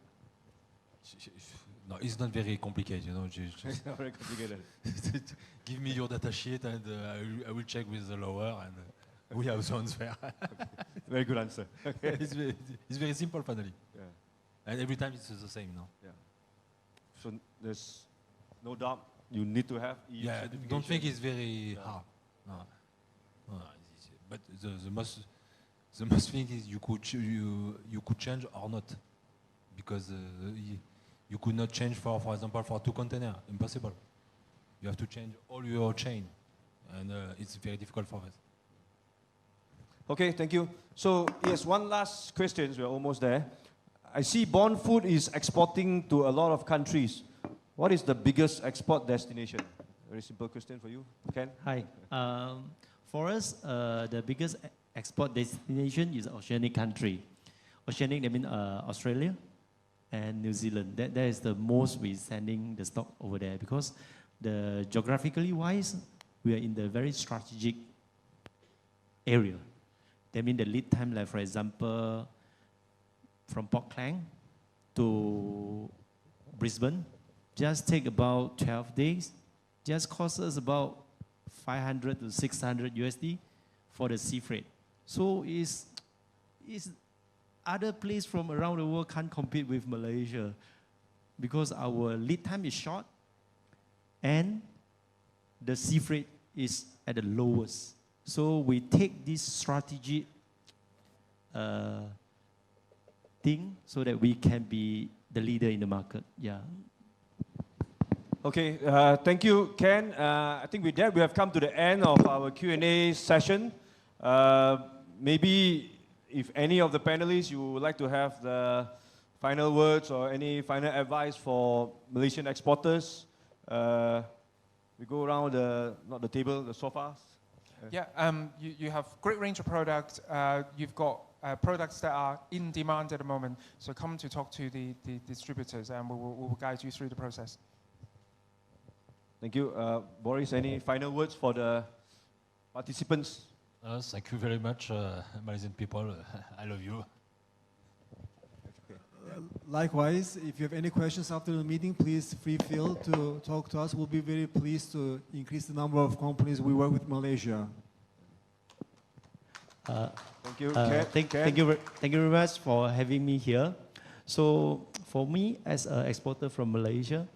E: No, it's not very complicated, you know.
B: It's not very complicated.
E: Give me your data sheet and I will check with the lower and we have the answer.
B: Very good answer. Okay.
E: It's very simple finally.
B: Yeah.
E: And every time it's the same, no?
B: Yeah. So there's no doubt you need to have EU certification.
E: Don't think it's very hard. No. But the most thing is you could change or not, because you could not change for example for 2 containers. Impossible. You have to change all your chain, and it's very difficult for us.
B: Okay, thank you. So yes, one last question. We're almost there. I see Bond Food is exporting to a lot of countries. What is the biggest export destination? Very simple question for you, Ken.
G: Hi. For us, the biggest export destination is oceanic country. Oceanic, I mean Australia and New Zealand. That is the most we're sending the stock over there, because the geographically wise, we are in the very strategic area. That means the lead time, like for example, from Port Klang to Brisbane, just take about 12 days. Just costs us about 500 to 600 USD for the sea freight. So it's other place from around the world can't compete with Malaysia, because our lead time is short and the sea freight is at the lowest. So we take this strategy thing so that we can be the leader in the market. Yeah.
B: Okay, thank you, Ken. I think with that, we have come to the end of our Q&A session. Maybe if any of the panelists, you would like to have the final words or any final advice for Malaysian exporters. We go around not the table, the sofas.
C: Yeah, you have great range of products. You've got products that are in demand at the moment. So come to talk to the distributors and we will guide you through the process.
B: Thank you. Boris, any final words for the participants?
E: Thank you very much, Malaysian people. I love you.
F: Likewise, if you have any questions after the meeting, please feel to talk to us. We'll be very pleased to increase the number of companies we work with Malaysia.
B: Thank you.
G: Thank you very much for having me here. So for me, as an exporter from Malaysia,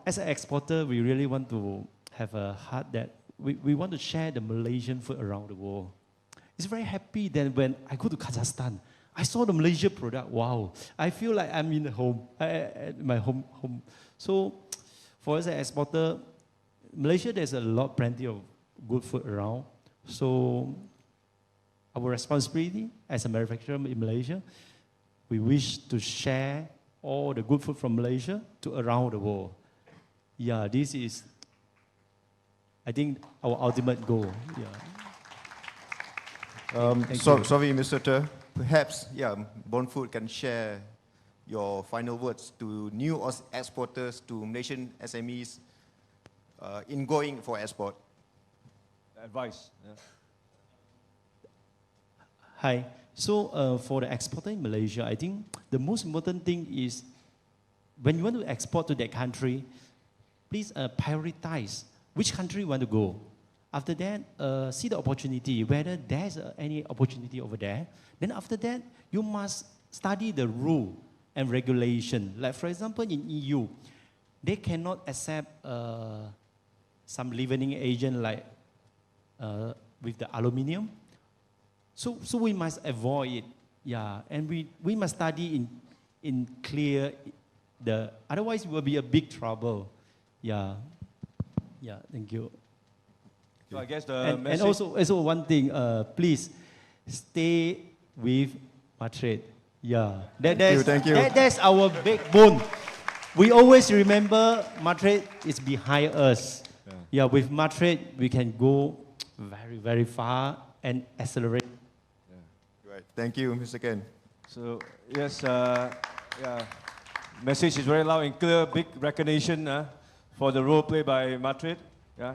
G: as an exporter, we really want to have a heart that we want to share the Malaysian food around the world. It's very happy that when I go to Kazakhstan, I saw the Malaysia product. Wow, I feel like I'm in home, at my home. So for us as an exporter, Malaysia, there's plenty of good food around. So our responsibility as a manufacturer in Malaysia, we wish to share all the good food from Malaysia to around the world. Yeah, this is, I think, our ultimate goal. Yeah.
A: Sorry, Mr. Ter. Perhaps, Bond Food can share your final words to new exporters, to Malaysian SMEs in going for export.
B: Advice. Yeah.
G: Hi. So for the exporter in Malaysia, I think the most important thing is when you want to export to that country, please prioritize which country you want to go. After that, see the opportunity, whether there's any opportunity over there. Then after that, you must study the rule and regulation. Like for example, in EU, they cannot accept some leavening agent like with the aluminium. So we must avoid it. Yeah, and we must study in clear otherwise it will be a big trouble. Yeah. Yeah, thank you.
B: So I guess the
G: and also one thing, please stay with Madrid. Yeah,
A: thank you.
G: That's our backbone. We always remember Madrid is behind us. Yeah, with Madrid we can go very, very far and accelerate.
A: Yeah. Right. Thank you, Mr. Ken.
B: So yes, message is very loud and clear. Big recognition for the role played by Madrid. Yeah?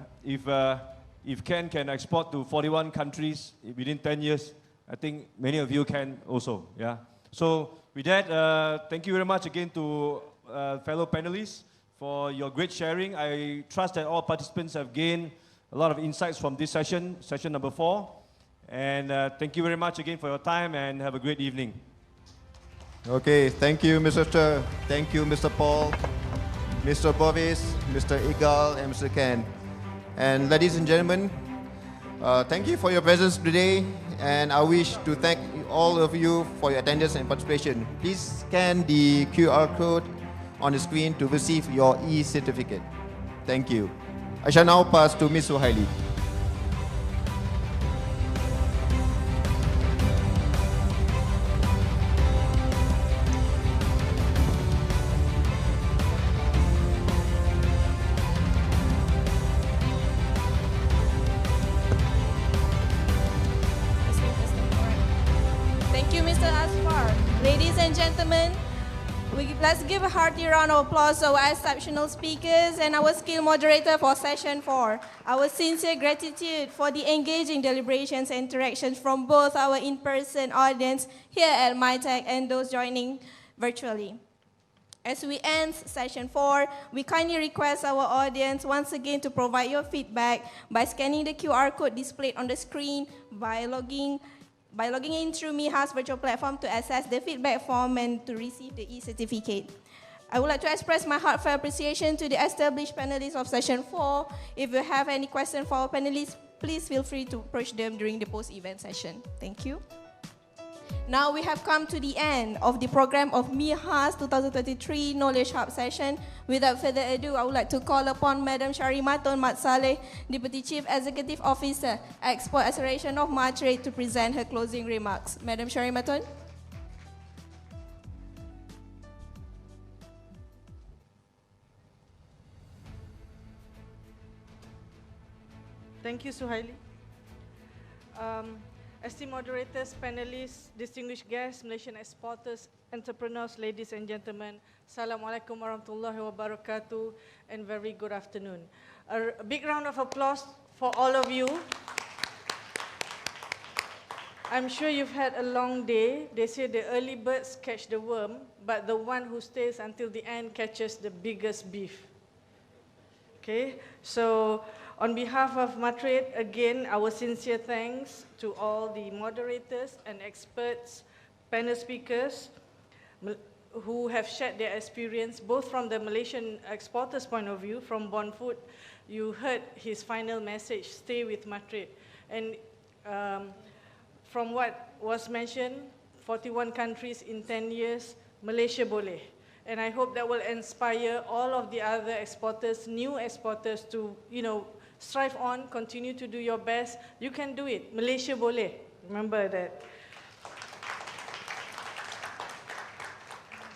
B: If Ken can export to 41 countries within 10 years, I think many of you can also. Yeah? So with that, thank you very much again to fellow panelists for your great sharing. I trust that all participants have gained a lot of insights from this session, session number 4. And thank you very much again for your time and have a great evening.
A: Okay, thank you, Mr. Ter. Thank you, Mr. Paul, Mr. Boris, Mr. Igal, and Mr. Ken. And ladies and gentlemen, thank you for your presence today, and I wish to thank all of you for your attendance and participation. Please scan the QR code on the screen to receive your e-certificate. Thank you. I shall now pass to Ms. Suhaili.
I: Let's give a hearty round of applause to our exceptional speakers and our skilled moderator for session 4. Our sincere gratitude for the engaging deliberations and interactions from both our in-person audience here at MITech and those joining virtually. As we end session 4, we kindly request our audience once again to provide your feedback by scanning the QR code displayed on the screen, by logging in through MIHAS virtual platform to access the feedback form and to receive the e-certificate. I would like to express my heartfelt appreciation to the established panelists of session 4. If you have any questions for our panelists, please feel free to approach them during the post-event session. Thank you. Now we have come to the end of the program of MIHAS 2023 Knowledge Hub session. Without further ado, I would like to call upon Madam Sharimaton Mat Saleh, Deputy Chief Executive Officer, Export Acceleration of Madrid, to present her closing remarks. Madam Sharimaton.
J: Thank you, Suhaili. Esteemed moderators, panelists, distinguished guests, Malaysian exporters, entrepreneurs, ladies and gentlemen, Assalamualaikum warahmatullahi wabarakatuh, and very good afternoon. A big round of applause for all of you. I'm sure you've had a long day. They say the early birds catch the worm, but the one who stays until the end catches the biggest beef. Okay, so on behalf of Madrid, again, our sincere thanks to all the moderators and experts, panel speakers who have shared their experience, both from the Malaysian exporters' point of view, from Bon Food. You heard his final message, stay with Madrid. And from what was mentioned, 41 countries in 10 years, Malaysia boleh. And I hope that will inspire all of the other exporters, new exporters to, strive on, continue to do your best. You can do it. Malaysia boleh. Remember that.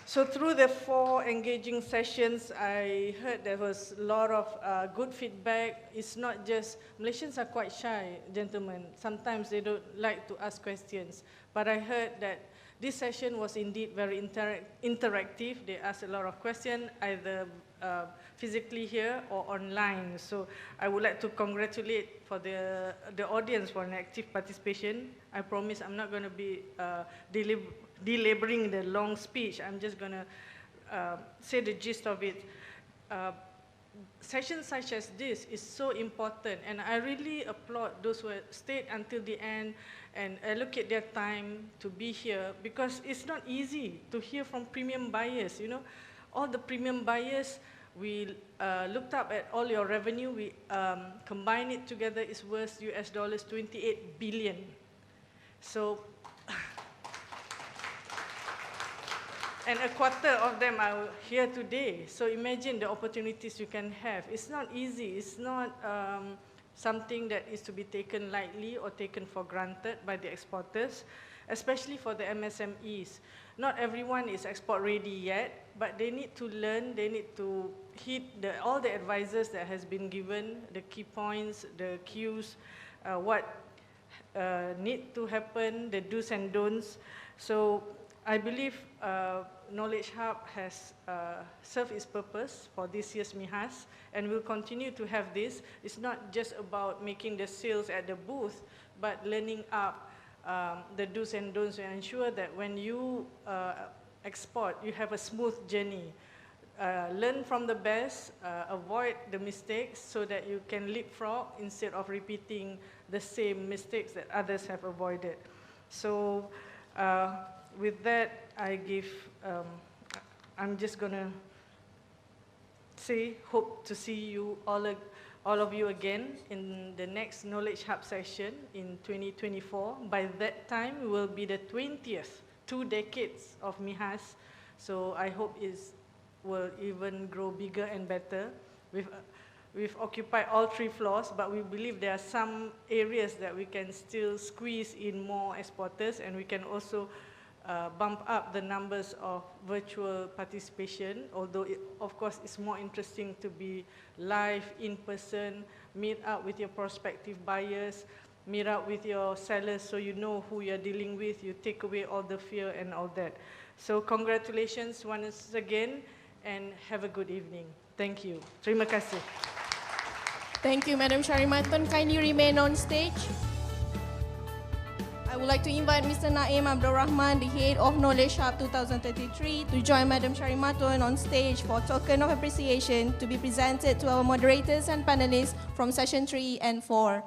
J: So through the 4 engaging sessions, I heard there was a lot of good feedback. It's not just, Malaysians are quite shy, gentlemen. Sometimes they don't like to ask questions. But I heard that this session was indeed very interactive. They asked a lot of questions, either physically here or online. So I would like to congratulate for the audience for an active participation. I promise I'm not going to be delaboring the long speech. I'm just going to say the gist of it. Sessions such as this is so important, and I really applaud those who stayed until the end and allocate their time to be here, because it's not easy to hear from premium buyers. All the premium buyers, we looked up at all your revenue, we combine it together, is worth US dollars 28 billion. So, and a quarter of them are here today. So imagine the opportunities you can have. It's not easy. It's not something that is to be taken lightly or taken for granted by the exporters, especially for the MSMEs. Not everyone is export ready yet, but they need to learn, they need to hit all the advices that has been given, the key points, the cues, what need to happen, the do's and don'ts. So I believe Knowledge Hub has served its purpose for this year's MIHAS and will continue to have this. It's not just about making the sales at the booth, but learning up the do's and don'ts to ensure that when you export, you have a smooth journey. Learn from the best, avoid the mistakes so that you can leapfrog instead of repeating the same mistakes that others have avoided. So with that, I'm just gonna say, hope to see you all of you again in the next Knowledge Hub session in 2024. By that time, it will be the 20th, 2 decades of MIHAS. So I hope it will even grow bigger and better. We've occupied all 3 floors, but we believe there are some areas that we can still squeeze in more exporters, and we can also bump up the numbers of virtual participation, although of course it's more interesting to be live, in person, meet up with your prospective buyers, meet up with your sellers so you know who you're dealing with, you take away all the fear and all that. So congratulations once again and have a good evening. Thank you. Terima kasih.
I: Thank you, Madam Sharimatun. Kindly remain on stage. I would like to invite Mr. Naim Abdul Rahman, the head of Knowledge Hub 2033, to join Madam Sharimatun on stage for token of appreciation to be presented to our moderators and panelists from session 3 and 4.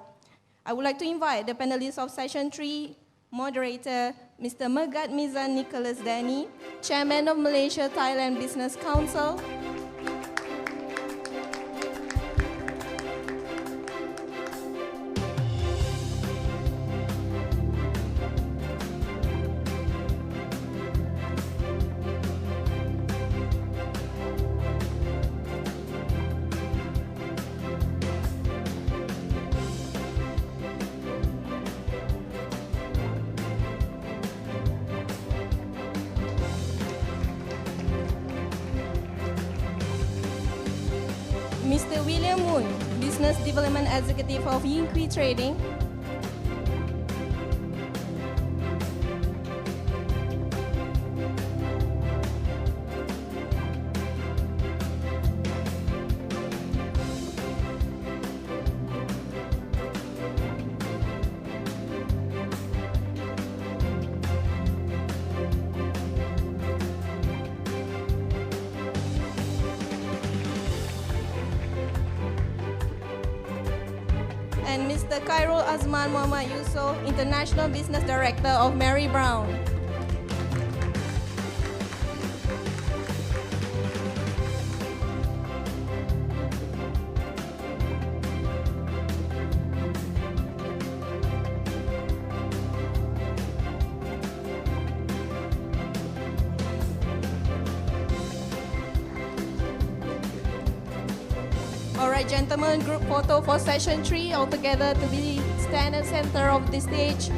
I: I would like to invite the panelists of session 3, moderator Mr. Megat Mizan Nicholas Dani, Chairman of Malaysia Thailand Business Council, Mr. William Moon, Business Development Executive of Yingqi Trading, and Mr. Khairul Azman Muhammad Yusof, International Business Director of Mary Brown. Alright, gentlemen, group photo for session 3, all together to be stand at center of the stage.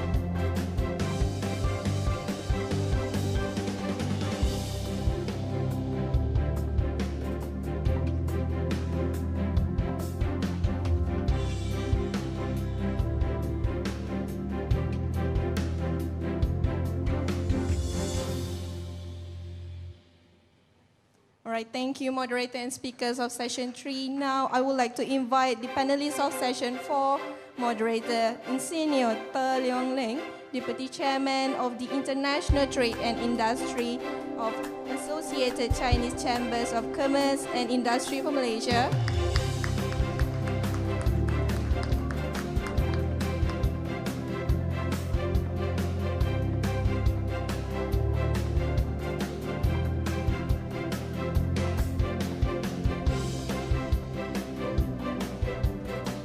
I: All right, thank you, moderator and speakers of session 3. Now, I would like to invite the panelists of session 4, moderator Insigne Ter Leong Leng, Deputy Chairman of the International Trade and Industry of Associated Chinese Chambers of Commerce and Industry for Malaysia.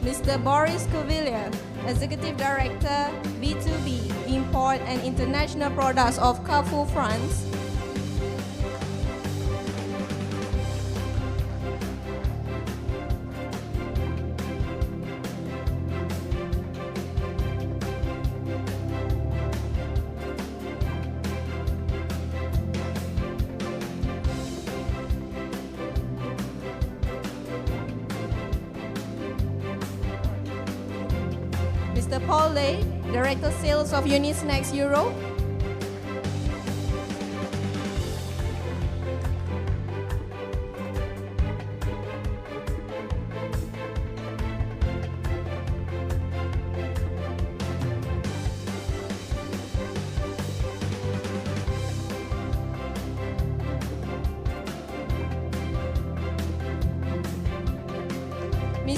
I: Mr. Boris Cuvillier, Executive Director, B2B, Import and International Products of Carrefour France. Mr. Paul Lay, Director Sales of Unisnacks Europe.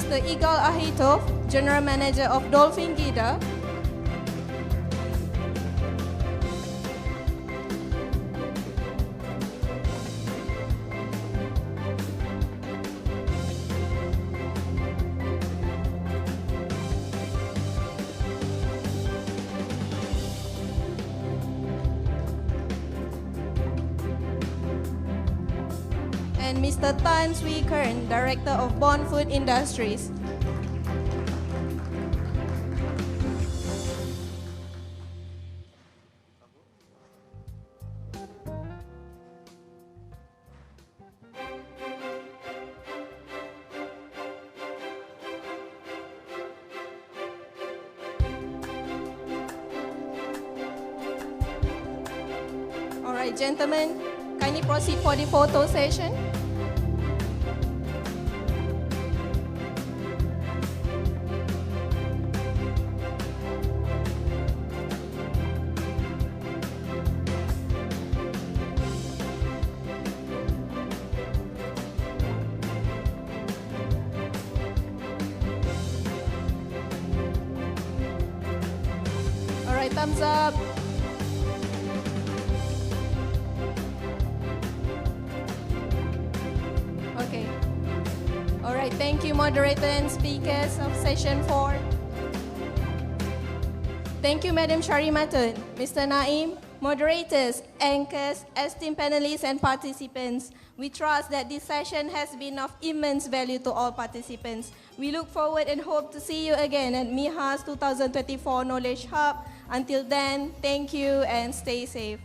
I: Mr. Igal Ahitov, General Manager of Dolfin Gida. And Mr. Swee Khern, Director of Food Industries. All right, gentlemen, kindly proceed for the photo session. All right, thumbs up. Okay. All right, thank you, moderator and speakers of session 4. Thank you, Madam Sharimatun, Mr. Naim, moderators, anchors, esteemed panelists and participants. We trust that this session has been of immense value to all participants. We look forward and hope to see you again at MIHAS 2024 Knowledge Hub. Until then, thank you and stay safe.